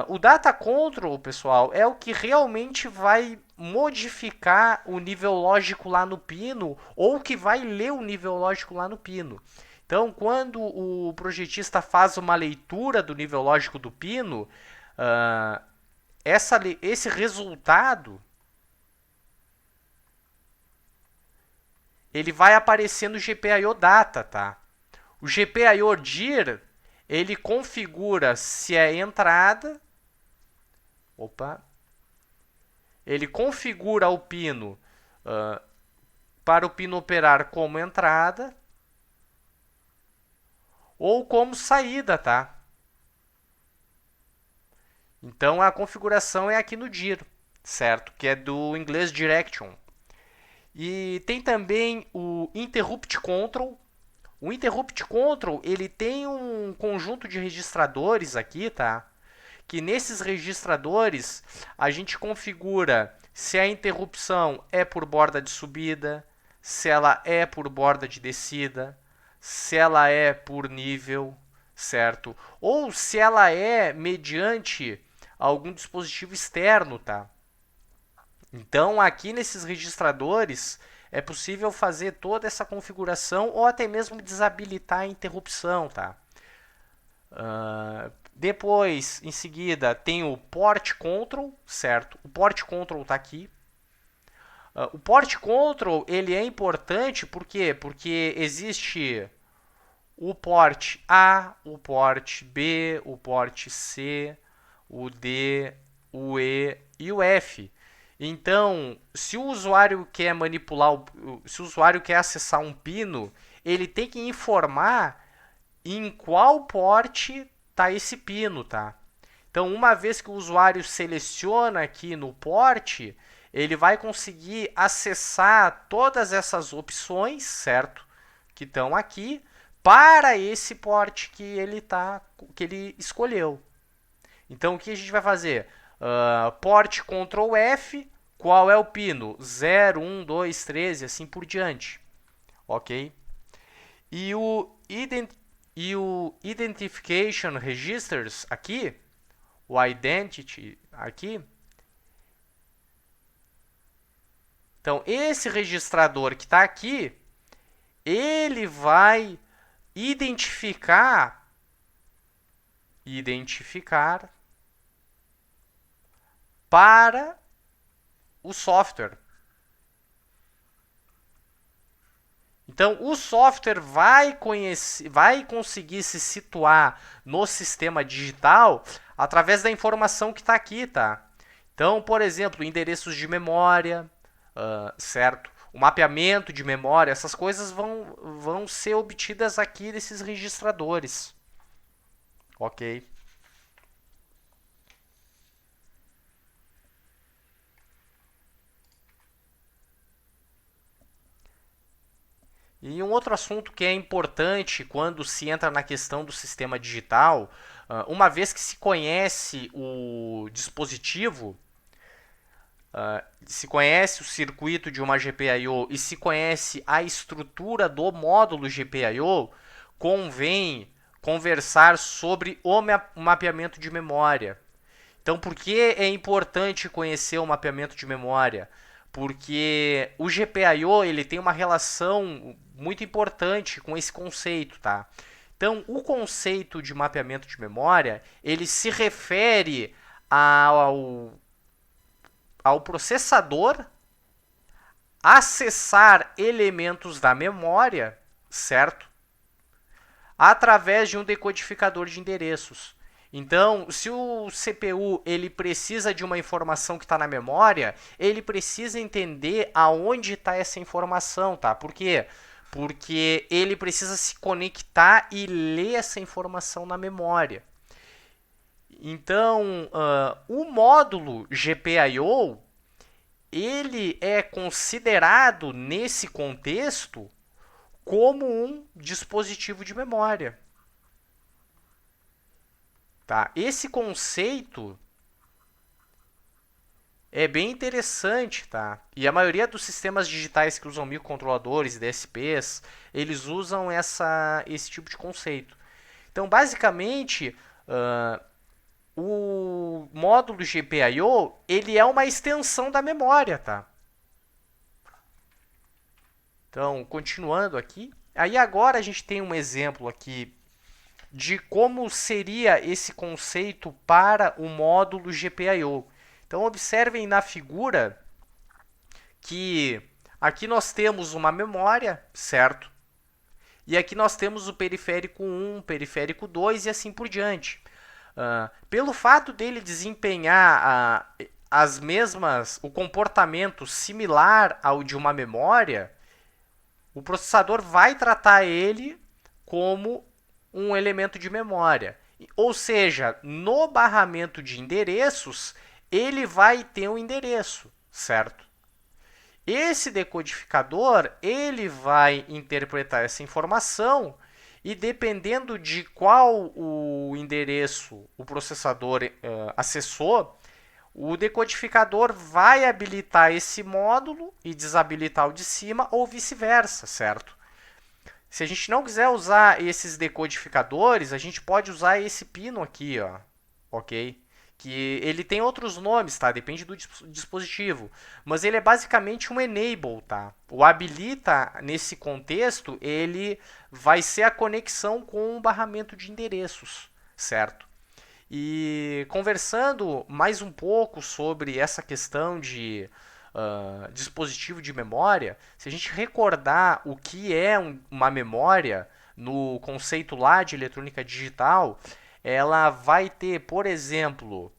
Speaker 1: O Data Control, pessoal, é o que realmente vai modificar o nível lógico lá no pino ou que vai ler o nível lógico lá no pino. Então, quando o projetista faz uma leitura do nível lógico do pino, esse resultado ele vai aparecer no GPIO Data, tá? O GPIO DIR ele configura se é entrada. Ele configura o pino para o pino operar como entrada ou como saída, tá? Então a configuração é aqui no DIR, certo? Que é do inglês Direction. E tem também o Interrupt Control. O Interrupt Control, ele tem um conjunto de registradores aqui, tá? Que nesses registradores a gente configura se a interrupção é por borda de subida, se ela é por borda de descida, se ela é por nível, certo? Ou se ela é mediante algum dispositivo externo, tá? Então, aqui nesses registradores, é possível fazer toda essa configuração ou até mesmo desabilitar a interrupção, tá? Depois, em seguida, tem o Port Control, certo? O Port Control está aqui. O Port Control ele é importante por quê? Porque existe o port A, o port B, o port C, o D, o E e o F. Então, se o usuário quer manipular, se o usuário quer acessar um pino, ele tem que informar em qual port está esse pino, tá? Então, uma vez que o usuário seleciona aqui no port, ele vai conseguir acessar todas essas opções, certo? Que estão aqui para esse port que ele escolheu. Então, o que a gente vai fazer? Port Ctrl F, qual é o pino? 0, 1, 2, 13, assim por diante. Ok? E o Identification Registers aqui, o Identity aqui. Então, esse registrador que está aqui, ele vai identificar para o software. Então, o software vai conseguir se situar no sistema digital através da informação que está aqui, tá? Então, por exemplo, endereços de memória, certo? O mapeamento de memória, essas coisas vão ser obtidas aqui desses registradores, ok? E um outro assunto que é importante quando se entra na questão do sistema digital, uma vez que se conhece o dispositivo, se conhece o circuito de uma GPIO e se conhece a estrutura do módulo GPIO, convém conversar sobre o mapeamento de memória. Então, por que é importante conhecer o mapeamento de memória? Porque o GPIO ele tem uma relação muito importante com esse conceito, tá? Então, o conceito de mapeamento de memória, ele se refere ao processador acessar elementos da memória, certo? Através de um decodificador de endereços. Então, se o CPU ele precisa de uma informação que está na memória, ele precisa entender aonde está essa informação, tá? Por quê? Porque ele precisa se conectar e ler essa informação na memória. Então, o módulo GPIO ele é considerado nesse contexto como um dispositivo de memória. Tá? Esse conceito é bem interessante, tá? E a maioria dos sistemas digitais que usam microcontroladores e DSPs, eles usam esse tipo de conceito. Então, basicamente, o módulo GPIO ele é uma extensão da memória, tá? Então, continuando aqui, aí agora a gente tem um exemplo aqui de como seria esse conceito para o módulo GPIO. Então, observem na figura que aqui nós temos uma memória, certo? E aqui nós temos o periférico 1, periférico 2 e assim por diante. Pelo fato dele desempenhar o comportamento similar ao de uma memória, o processador vai tratar ele como um elemento de memória. Ou seja, no barramento de endereços, ele vai ter um endereço, certo? Esse decodificador, ele vai interpretar essa informação e dependendo de qual o endereço o processador acessou, o decodificador vai habilitar esse módulo e desabilitar o de cima ou vice-versa, certo? Se a gente não quiser usar esses decodificadores, a gente pode usar esse pino aqui, ó, ok? que ele tem outros nomes, tá? Depende do dispositivo, mas ele é basicamente um enable, tá? O habilita nesse contexto, ele vai ser a conexão com o barramento de endereços, certo? E conversando mais um pouco sobre essa questão de dispositivo de memória, se a gente recordar o que é uma memória no conceito lá de eletrônica digital, ela vai ter, por exemplo,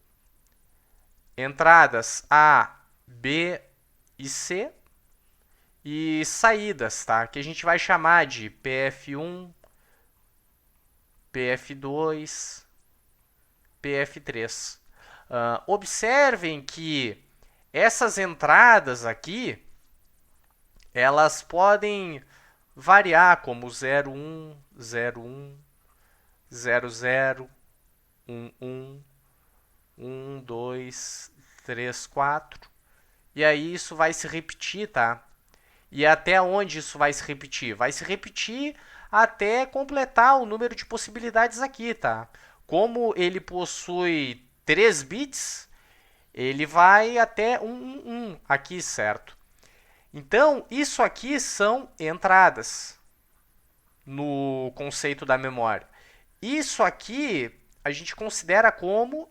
Speaker 1: entradas A, B e C e saídas, tá? Que a gente vai chamar de PF1, PF2, PF3. Observem que essas entradas aqui, elas podem variar como 01, 01, 00, 11, 2, 3, 4. E aí isso vai se repetir, tá? E até onde isso vai se repetir? Vai se repetir até completar o número de possibilidades aqui, tá? Como ele possui 3 bits, ele vai até 111 aqui, certo? Então, isso aqui são entradas no conceito da memória. Isso aqui a gente considera como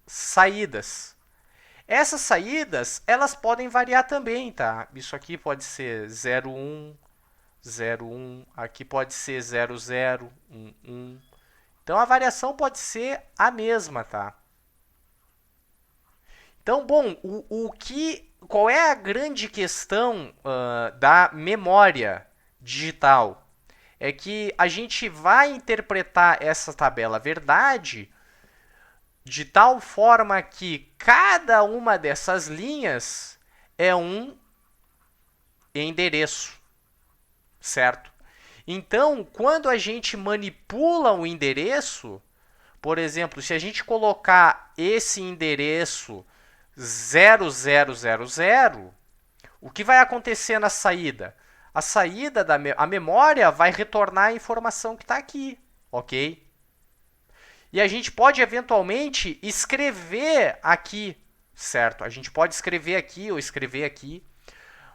Speaker 1: saídas. Essas saídas, elas podem variar também, tá? Isso aqui pode ser 01, 01, aqui pode ser 00, 11. Então a variação pode ser a mesma, tá? Então, bom, qual é a grande questão da memória digital? É que a gente vai interpretar essa tabela verdade de tal forma que cada uma dessas linhas é um endereço, certo? Então, quando a gente manipula o endereço, por exemplo, se a gente colocar esse endereço 0000, o que vai acontecer na saída? A saída a memória vai retornar a informação que está aqui, ok? E a gente pode eventualmente escrever aqui, certo? A gente pode escrever aqui ou escrever aqui.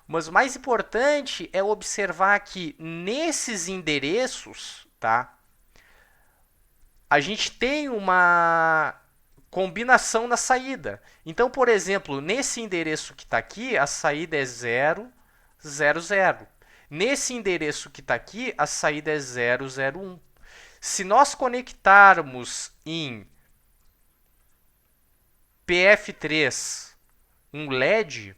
Speaker 1: Mas o mais importante é observar que nesses endereços, tá? A gente tem uma combinação na saída. Então, por exemplo, nesse endereço que está aqui, a saída é 0, 0, 0. Nesse endereço que está aqui, a saída é 0, 0, 1. Se nós conectarmos em PF3 um LED,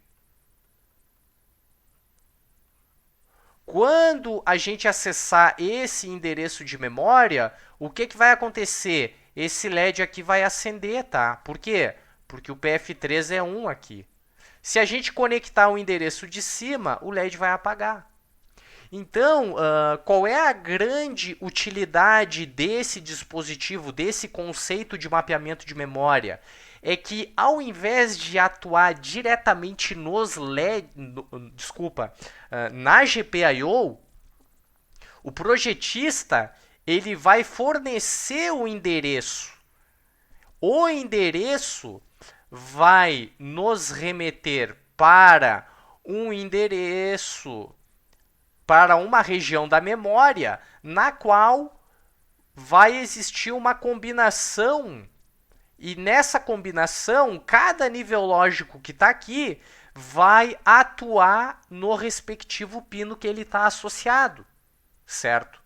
Speaker 1: quando a gente acessar esse endereço de memória, o que vai acontecer? Esse LED aqui vai acender, tá? Por quê? Porque o PF3 é 1 aqui. Se a gente conectar o endereço de cima, o LED vai apagar. Então, qual é a grande utilidade desse dispositivo, desse conceito de mapeamento de memória? É que ao invés de atuar diretamente nos LED, na GPIO, o projetista ele vai fornecer o endereço. O endereço vai nos remeter para um endereço, para uma região da memória na qual vai existir uma combinação. E nessa combinação, cada nível lógico que está aqui vai atuar no respectivo pino que ele está associado, certo?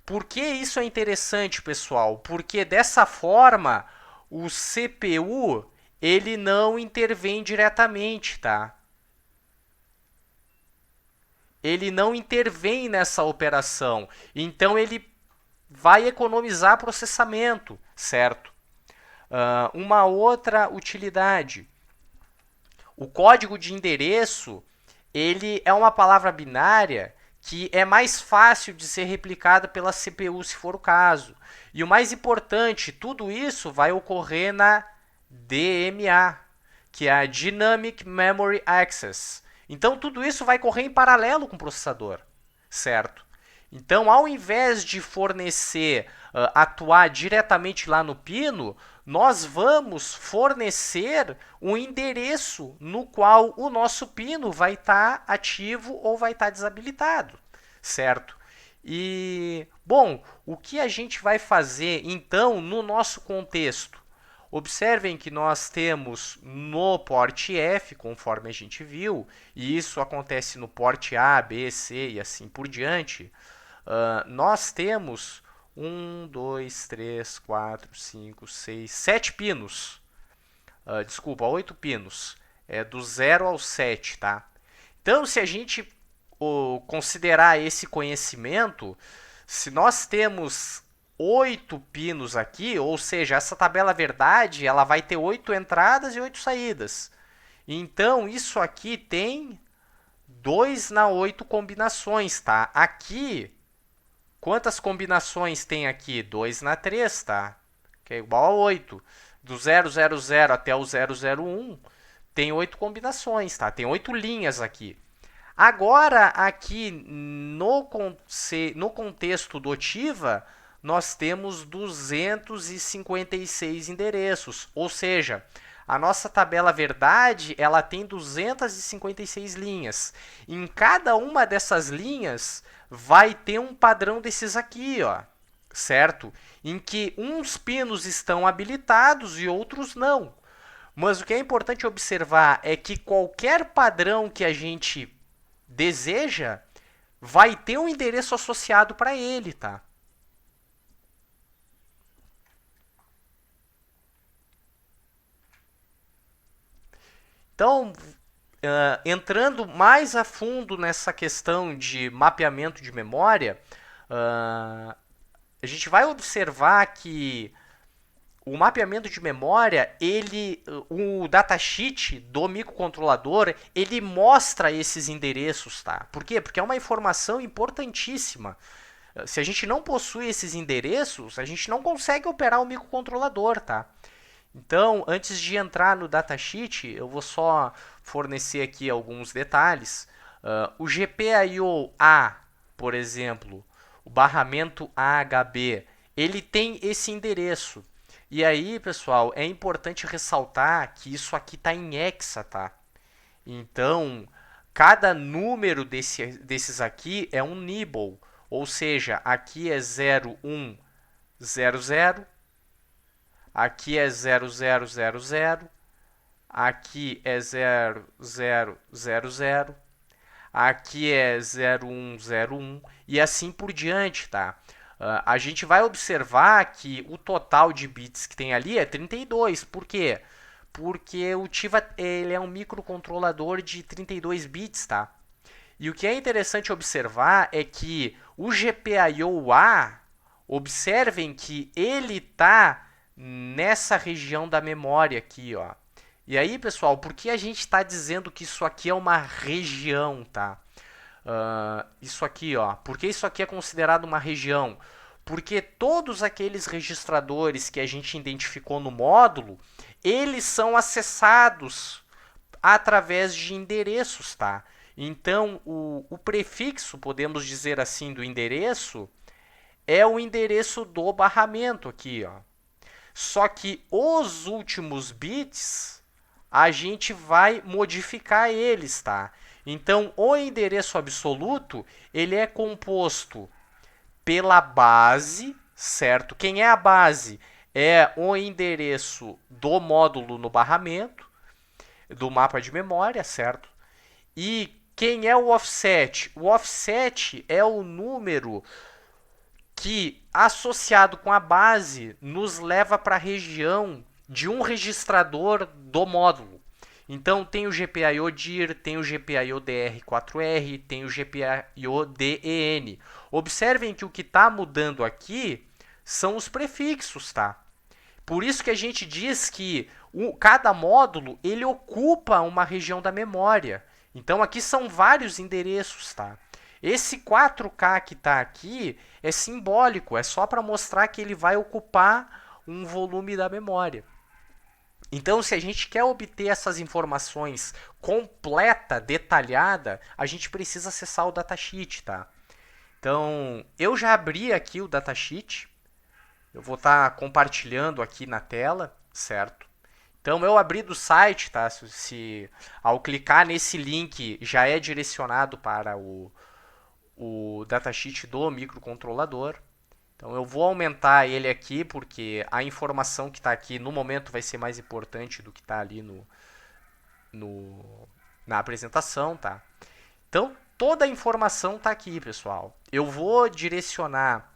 Speaker 1: Por que isso é interessante, pessoal? Porque dessa forma o CPU ele não intervém diretamente, tá? Ele não intervém nessa operação. Então ele vai economizar processamento, certo? Uma outra utilidade. O código de endereço ele é uma palavra binária que é mais fácil de ser replicada pela CPU, se for o caso. E o mais importante, tudo isso vai ocorrer na DMA, que é a Dynamic Memory Access. Então, tudo isso vai correr em paralelo com o processador, certo? Então, ao invés de fornecer, atuar diretamente lá no pino, nós vamos fornecer um endereço no qual o nosso pino vai estar ativo ou vai estar desabilitado, certo? E, bom, o que a gente vai fazer então no nosso contexto? Observem que nós temos no porte F, conforme a gente viu, e isso acontece no porte A, B, C e assim por diante, nós temos 1, 2, 3, 4, 5, 6, 7 pinos. Desculpa, 8 pinos. É do 0 ao 7, tá? Então, se a gente considerar esse conhecimento, se nós temos 8 pinos aqui, ou seja, essa tabela verdade, ela vai ter 8 entradas e 8 saídas. Então, isso aqui tem 2 na 8 combinações, tá? Aqui, quantas combinações tem aqui? 2 na 3, tá? Que é igual a 8. Do 000 até o 001, tem 8 combinações, tá? Tem 8 linhas aqui. Agora, aqui no contexto do TIVA, nós temos 256 endereços, ou seja, a nossa tabela verdade ela tem 256 linhas. Em cada uma dessas linhas vai ter um padrão desses aqui, ó, certo? Em que uns pinos estão habilitados e outros não. Mas o que é importante observar é que qualquer padrão que a gente deseja vai ter um endereço associado para ele, tá? Então, entrando mais a fundo nessa questão de mapeamento de memória, a gente vai observar que o mapeamento de memória, o datasheet do microcontrolador, ele mostra esses endereços, tá? Por quê? Porque é uma informação importantíssima. Se a gente não possui esses endereços, a gente não consegue operar o microcontrolador, tá? Então, antes de entrar no datasheet, eu vou só fornecer aqui alguns detalhes. O GPIO-A, por exemplo, o barramento AHB, ele tem esse endereço. E aí, pessoal, é importante ressaltar que isso aqui está em hexa, tá? Então, cada número desses aqui é um nibble, ou seja, aqui é 0100, aqui é 0000, aqui é 0000, aqui é 0101 e assim por diante, tá? A gente vai observar que o total de bits que tem ali é 32. Por quê? Porque o TIVA ele é um microcontrolador de 32 bits, tá? E o que é interessante observar é que o GPIO-A, observem que ele está nessa região da memória aqui, ó. E aí, pessoal, por que a gente está dizendo que isso aqui é uma região, tá? Isso aqui, ó. Por que isso aqui é considerado uma região? Porque todos aqueles registradores que a gente identificou no módulo, eles são acessados através de endereços, tá? Então, o prefixo, podemos dizer assim, do endereço, é o endereço do barramento aqui, ó. Só que os últimos bits, a gente vai modificar eles, tá? Então, o endereço absoluto, ele é composto pela base, certo? Quem é a base? É o endereço do módulo no barramento, do mapa de memória, certo? E quem é o offset? O offset é o número que, associado com a base, nos leva para a região de um registrador do módulo. Então, tem o GPIO-DIR, tem o GPIO-DR4R, tem o GPIO-DEN. Observem que o que está mudando aqui são os prefixos, tá? Por isso que a gente diz que cada módulo ele ocupa uma região da memória. Então, aqui são vários endereços, tá? Esse 4K que está aqui é simbólico, é só para mostrar que ele vai ocupar um volume da memória. Então, se a gente quer obter essas informações completa, detalhada, a gente precisa acessar o datasheet, tá? Então, eu já abri aqui o datasheet. Eu vou estar compartilhando aqui na tela. certo? Então eu abri do site, tá? Se ao clicar nesse link já é direcionado para o datasheet do microcontrolador. Então eu vou aumentar ele aqui porque a informação que está aqui no momento vai ser mais importante do que está ali no, na apresentação, tá? Então toda a informação está aqui, pessoal. Eu vou direcionar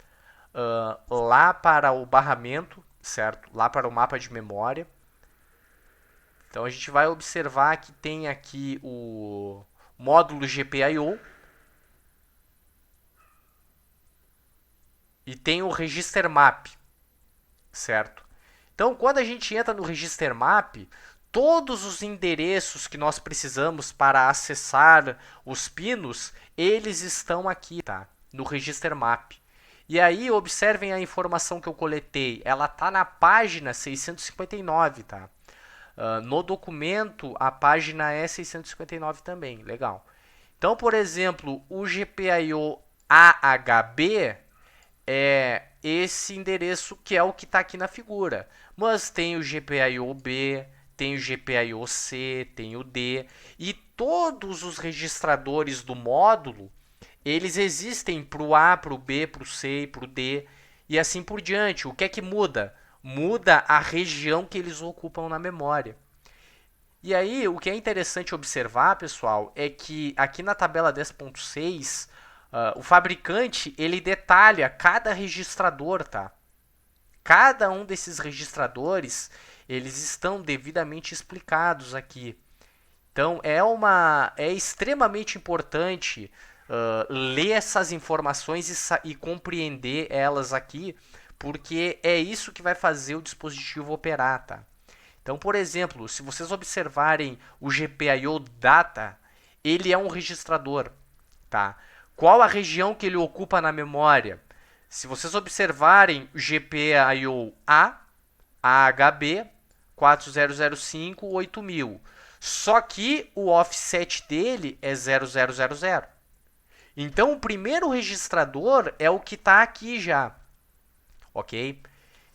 Speaker 1: lá para o barramento, certo? Lá para o mapa de memória. Então a gente vai observar que tem aqui o módulo GPIO e tem o register map, certo? Então quando a gente entra no register map, todos os endereços que nós precisamos para acessar os pinos, eles estão aqui, tá? No register map. E aí observem a informação que eu coletei, ela tá na página 659, tá? No documento, a página é 659 também. Legal. Então, por exemplo, o GPIO AHB é esse endereço que é o que está aqui na figura. Mas tem o GPIO B, tem o GPIO C, tem o D. E todos os registradores do módulo, eles existem para o A, para o B, para o C e para o D. E assim por diante. O que é que muda? Muda a região que eles ocupam na memória. E aí, o que é interessante observar, pessoal, é que aqui na tabela 10.6, o fabricante ele detalha cada registrador, tá? Cada um desses registradores, eles estão devidamente explicados aqui. Então, é extremamente importante ler essas informações e compreender elas aqui, porque é isso que vai fazer o dispositivo operar, tá? Então, por exemplo, se vocês observarem o GPIO Data, ele é um registrador, tá? Qual a região que ele ocupa na memória? Se vocês observarem o GPIO A, AHB 4005 8000. Só que o offset dele é 0000. Então, o primeiro registrador é o que está aqui já, ok?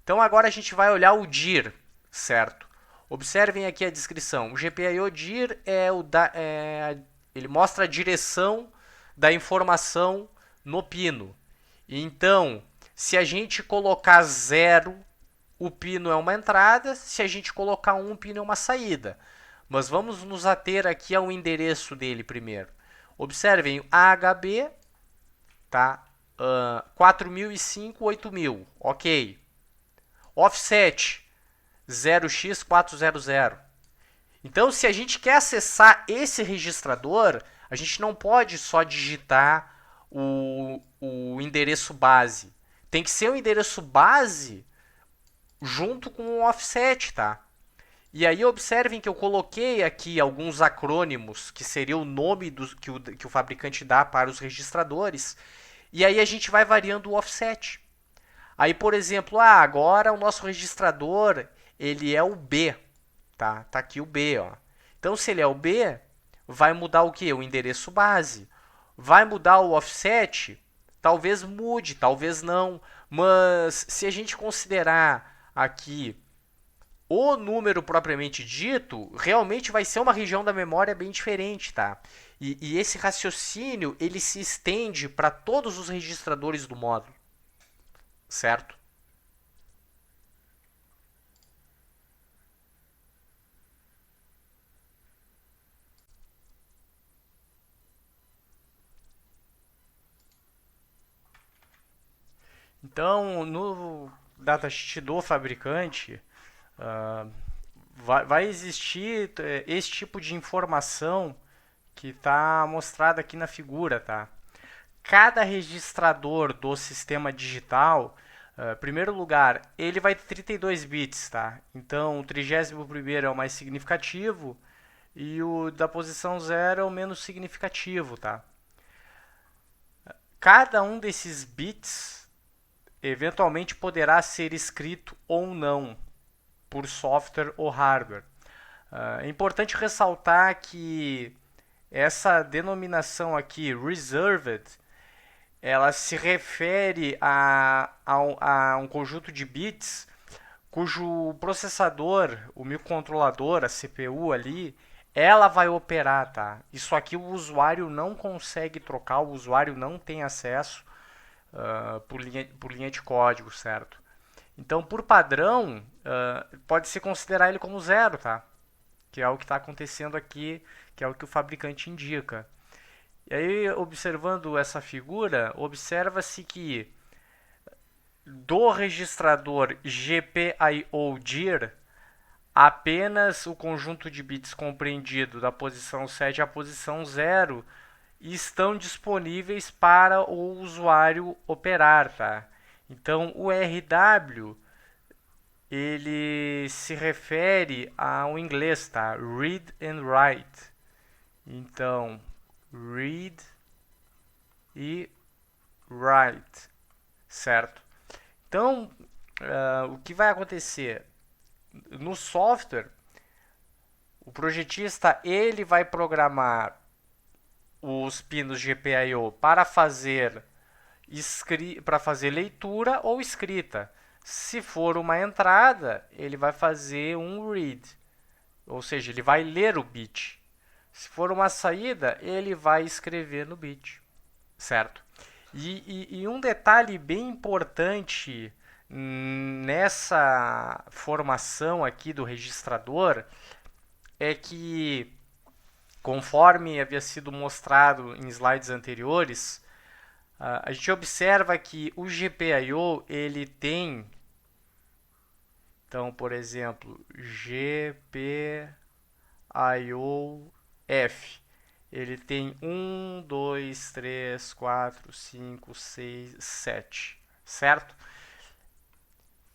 Speaker 1: Então, agora a gente vai olhar o DIR, certo? Observem aqui a descrição. O GPIO DIR ele mostra a direção da informação no pino. Então, se a gente colocar 0, o pino é uma entrada. Se a gente colocar 1, o pino é uma saída. Mas vamos nos ater aqui ao endereço dele primeiro. Observem, AHB, tá? 4005, 8000, ok. Offset 0x400. Então, se a gente quer acessar esse registrador, a gente não pode só digitar o endereço base. Tem que ser o endereço base junto com o offset, tá? E aí observem que eu coloquei aqui alguns acrônimos, que seria o nome que o fabricante dá para os registradores. E aí a gente vai variando o offset. Aí, por exemplo, agora o nosso registrador ele é o B, tá? Tá aqui o B, ó. Então, se ele é o B, vai mudar o que? O endereço base. Vai mudar o offset? Talvez mude, talvez não. Mas se a gente considerar aqui o número propriamente dito, realmente vai ser uma região da memória bem diferente, tá? E esse raciocínio ele se estende para todos os registradores do módulo, certo? Então, no datasheet do fabricante, uh, vai existir esse tipo de informação que está mostrada aqui na figura, tá? Cada registrador do sistema digital, em primeiro lugar, ele vai ter 32 bits, tá? Então, o 31º é o mais significativo e o da posição 0 é o menos significativo, tá? Cada um desses bits eventualmente poderá ser escrito ou não por software ou hardware. É importante ressaltar que essa denominação aqui, reserved, ela se refere a um conjunto de bits cujo processador, o microcontrolador, a CPU ali, ela vai operar, tá? Isso aqui o usuário não consegue trocar, o usuário não tem acesso por linha de código, certo? Então, por padrão, pode-se considerar ele como zero, tá? Que é o que está acontecendo aqui, que é o que o fabricante indica. E aí, observando essa figura, observa-se que do registrador GPIO-DIR, apenas o conjunto de bits compreendido da posição 7 à posição 0 estão disponíveis para o usuário operar, tá? Então, o RW ele se refere ao inglês, tá? Read and write. Então, read e write, certo? Então, o que vai acontecer? No software, o projetista ele vai programar os pinos GPIO para fazer leitura ou escrita. Se for uma entrada, ele vai fazer um read, ou seja, ele vai ler o bit. Se for uma saída, ele vai escrever no bit, certo? E um detalhe bem importante nessa formação aqui do registrador é que, conforme havia sido mostrado em slides anteriores, a gente observa que o GPIO ele tem, então, por exemplo, GPIO-F, ele tem 1, 2, 3, 4, 5, 6, 7, certo?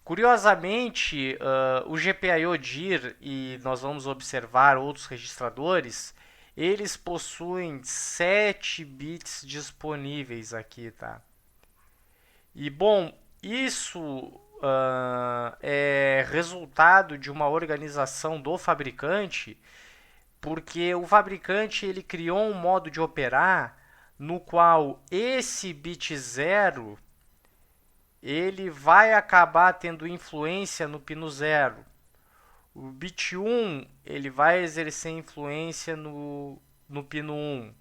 Speaker 1: Curiosamente, o GPIO-DIR, e nós vamos observar outros registradores, eles possuem 7 bits disponíveis aqui, tá? E, bom, isso é resultado de uma organização do fabricante, porque o fabricante ele criou um modo de operar no qual esse bit 0 ele vai acabar tendo influência no pino 0. O bit 1 ele vai exercer influência no pino 1.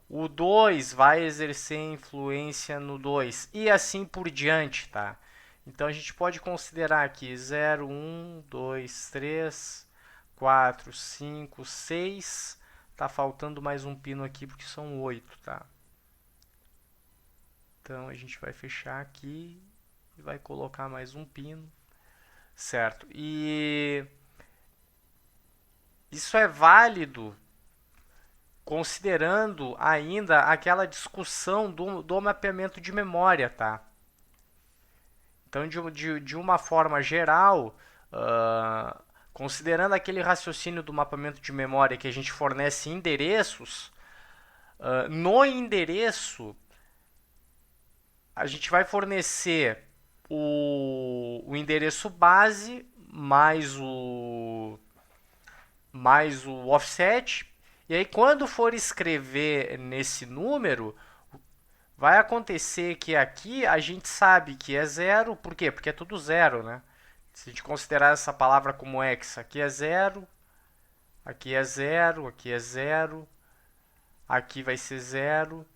Speaker 1: O 2 vai exercer influência no 2 e assim por diante, tá? Então a gente pode considerar aqui 0, 1, 2, 3, 4, 5, 6. Tá faltando mais um pino aqui porque são 8, tá? Então a gente vai fechar aqui e vai colocar mais um pino, certo? E isso é válido considerando ainda aquela discussão do mapeamento de memória, tá? Então, de uma forma geral, considerando aquele raciocínio do mapeamento de memória que a gente fornece endereços, no endereço a gente vai fornecer o endereço base mais o offset. E aí, quando for escrever nesse número, vai acontecer que aqui a gente sabe que é zero. Por quê? Porque é tudo zero, né? Se a gente considerar essa palavra como hex, aqui é zero, aqui é zero, aqui é zero, aqui vai ser zero,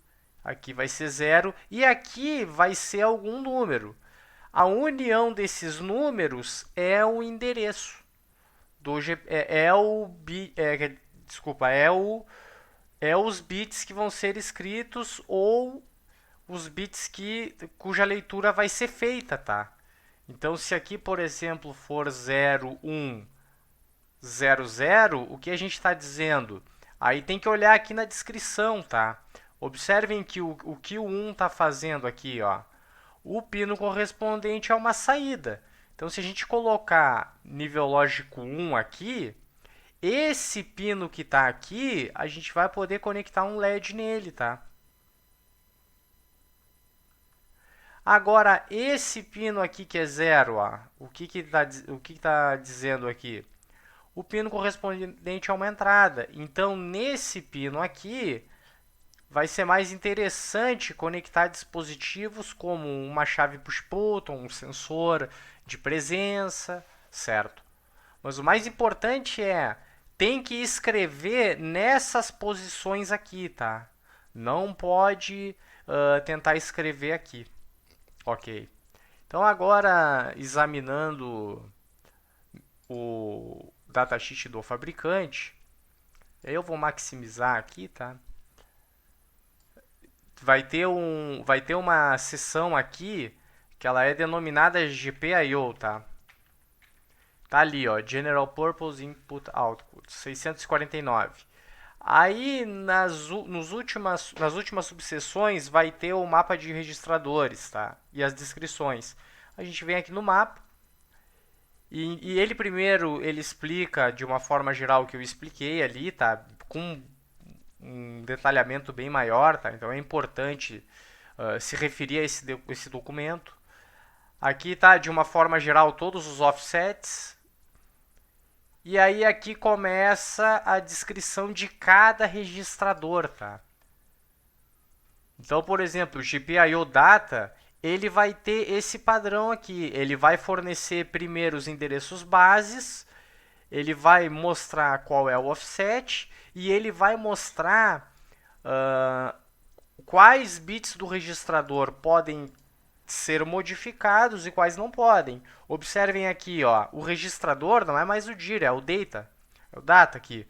Speaker 1: aqui vai ser zero e aqui vai ser algum número. A união desses números é o endereço do desculpa, é os bits que vão ser escritos ou os bits cuja leitura vai ser feita, tá? Então, se aqui, por exemplo, for 0, 1, 0, 0, o que a gente está dizendo? Aí tem que olhar aqui na descrição, tá? Observem que o que o 1 está fazendo aqui, ó. O pino correspondente é uma saída. Então, se a gente colocar nível lógico 1 aqui, esse pino que está aqui, a gente vai poder conectar um LED nele, tá? Agora, esse pino aqui que é 0, ó, o que está dizendo aqui? O pino correspondente a uma entrada. Então, nesse pino aqui, vai ser mais interessante conectar dispositivos como uma chave push-button, um sensor de presença, certo? Mas o mais importante tem que escrever nessas posições aqui, tá? Não pode tentar escrever aqui, ok? Então agora, examinando o datasheet do fabricante, eu vou maximizar aqui, tá? Vai ter uma seção aqui que ela é denominada GPIO, tá? Tá ali, ó, General Purpose Input Output, 649. Aí nas últimas subseções vai ter o mapa de registradores, tá? E as descrições. A gente vem aqui no mapa e ele primeiro ele explica de uma forma geral que eu expliquei ali, tá? Com um detalhamento bem maior, tá? Então é importante se referir a esse documento. Aqui tá de uma forma geral todos os offsets. E aí aqui começa a descrição de cada registrador, tá? Então, por exemplo, o GPIO Data, ele vai ter esse padrão aqui. Ele vai fornecer primeiro os endereços bases, ele vai mostrar qual é o offset e ele vai mostrar quais bits do registrador podem ser modificados e quais não podem. Observem aqui, ó, o registrador não é mais o DIR, é o data. É o data aqui.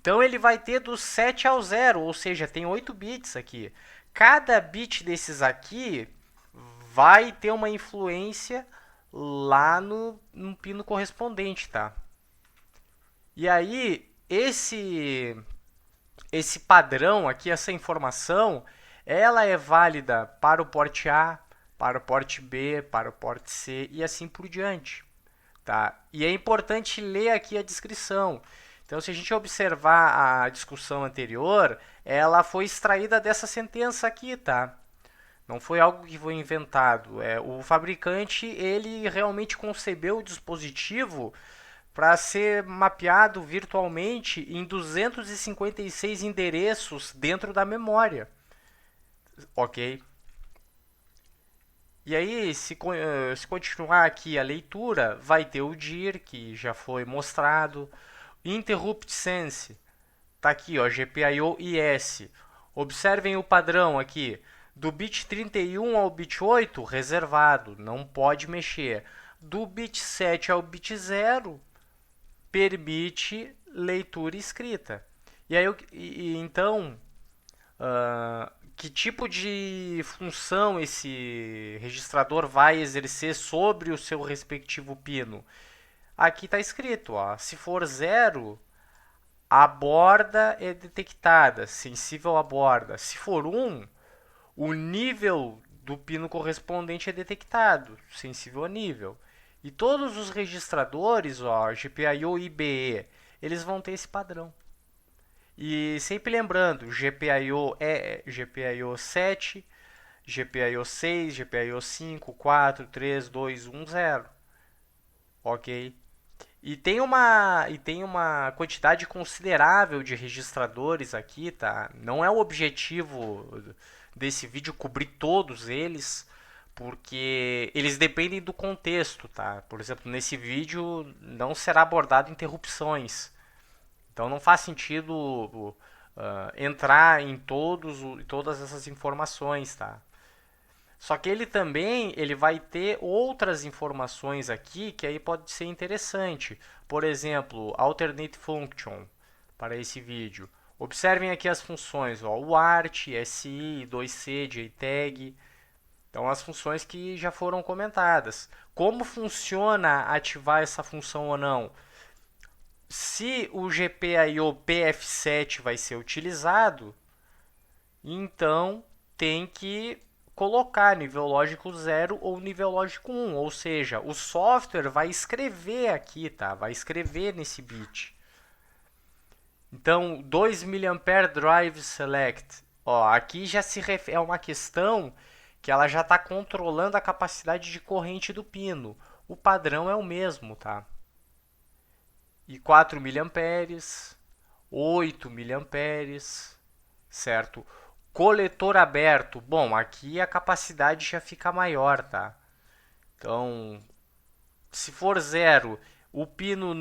Speaker 1: Então ele vai ter do 7 ao 0, ou seja, tem 8 bits aqui. Cada bit desses aqui vai ter uma influência lá no pino correspondente, tá? E aí, esse padrão aqui, essa informação, ela é válida para o porte A, para o porte B, para o porte C e assim por diante. Tá? E é importante ler aqui a descrição. Então, se a gente observar a discussão anterior, ela foi extraída dessa sentença aqui, tá? Não foi algo que foi inventado. O fabricante ele realmente concebeu o dispositivo para ser mapeado virtualmente em 256 endereços dentro da memória, ok? E aí, se continuar aqui a leitura, vai ter o DIR, que já foi mostrado. Interrupt Sense, tá aqui, ó, GPIO IS. Observem o padrão aqui. Do bit 31 ao bit 8, reservado, não pode mexer. Do bit 7 ao bit 0, permite leitura e escrita. E aí, então, que tipo de função esse registrador vai exercer sobre o seu respectivo pino? Aqui está escrito, ó, se for 0, a borda é detectada, sensível à borda. Se for 1, o nível do pino correspondente é detectado, sensível a nível. E todos os registradores, ó, GPIO e IBE, eles vão ter esse padrão. E sempre lembrando, GPIO é GPIO 7, GPIO 6, GPIO 5, 4, 3, 2, 1, 0. Ok? E tem uma quantidade considerável de registradores aqui, tá? Não é o objetivo desse vídeo cobrir todos eles, porque eles dependem do contexto, tá? Por exemplo, nesse vídeo não será abordado interrupções. Então não faz sentido entrar em todas essas informações, tá? Só que ele vai ter outras informações aqui que aí pode ser interessante. Por exemplo, alternate function para esse vídeo. Observem aqui as funções, ó, o art, si, 2c, jtag. Então as funções que já foram comentadas. Como funciona ativar essa função ou não? Se o GPIO PF7 vai ser utilizado, então tem que colocar nível lógico 0 ou nível lógico 1, ou seja, o software vai escrever aqui, tá? Vai escrever nesse bit. Então, 2 mA drive select, ó, aqui já é uma questão que ela já está controlando a capacidade de corrente do pino. O padrão é o mesmo, tá? E 4 mA, 8 mA, certo? Coletor aberto, bom, aqui a capacidade já fica maior, tá? Então, Se for 0, o pino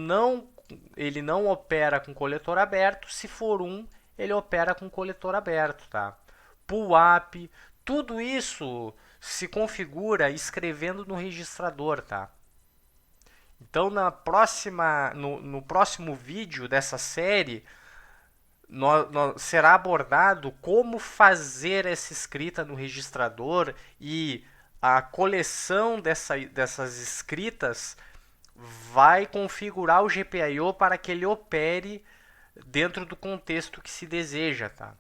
Speaker 1: ele não opera com coletor aberto. Se for 1, ele opera com coletor aberto, tá? Pull up, tudo isso se configura escrevendo no registrador, tá? Então no próximo vídeo dessa série será abordado como fazer essa escrita no registrador e a coleção dessas escritas vai configurar o GPIO para que ele opere dentro do contexto que se deseja, tá?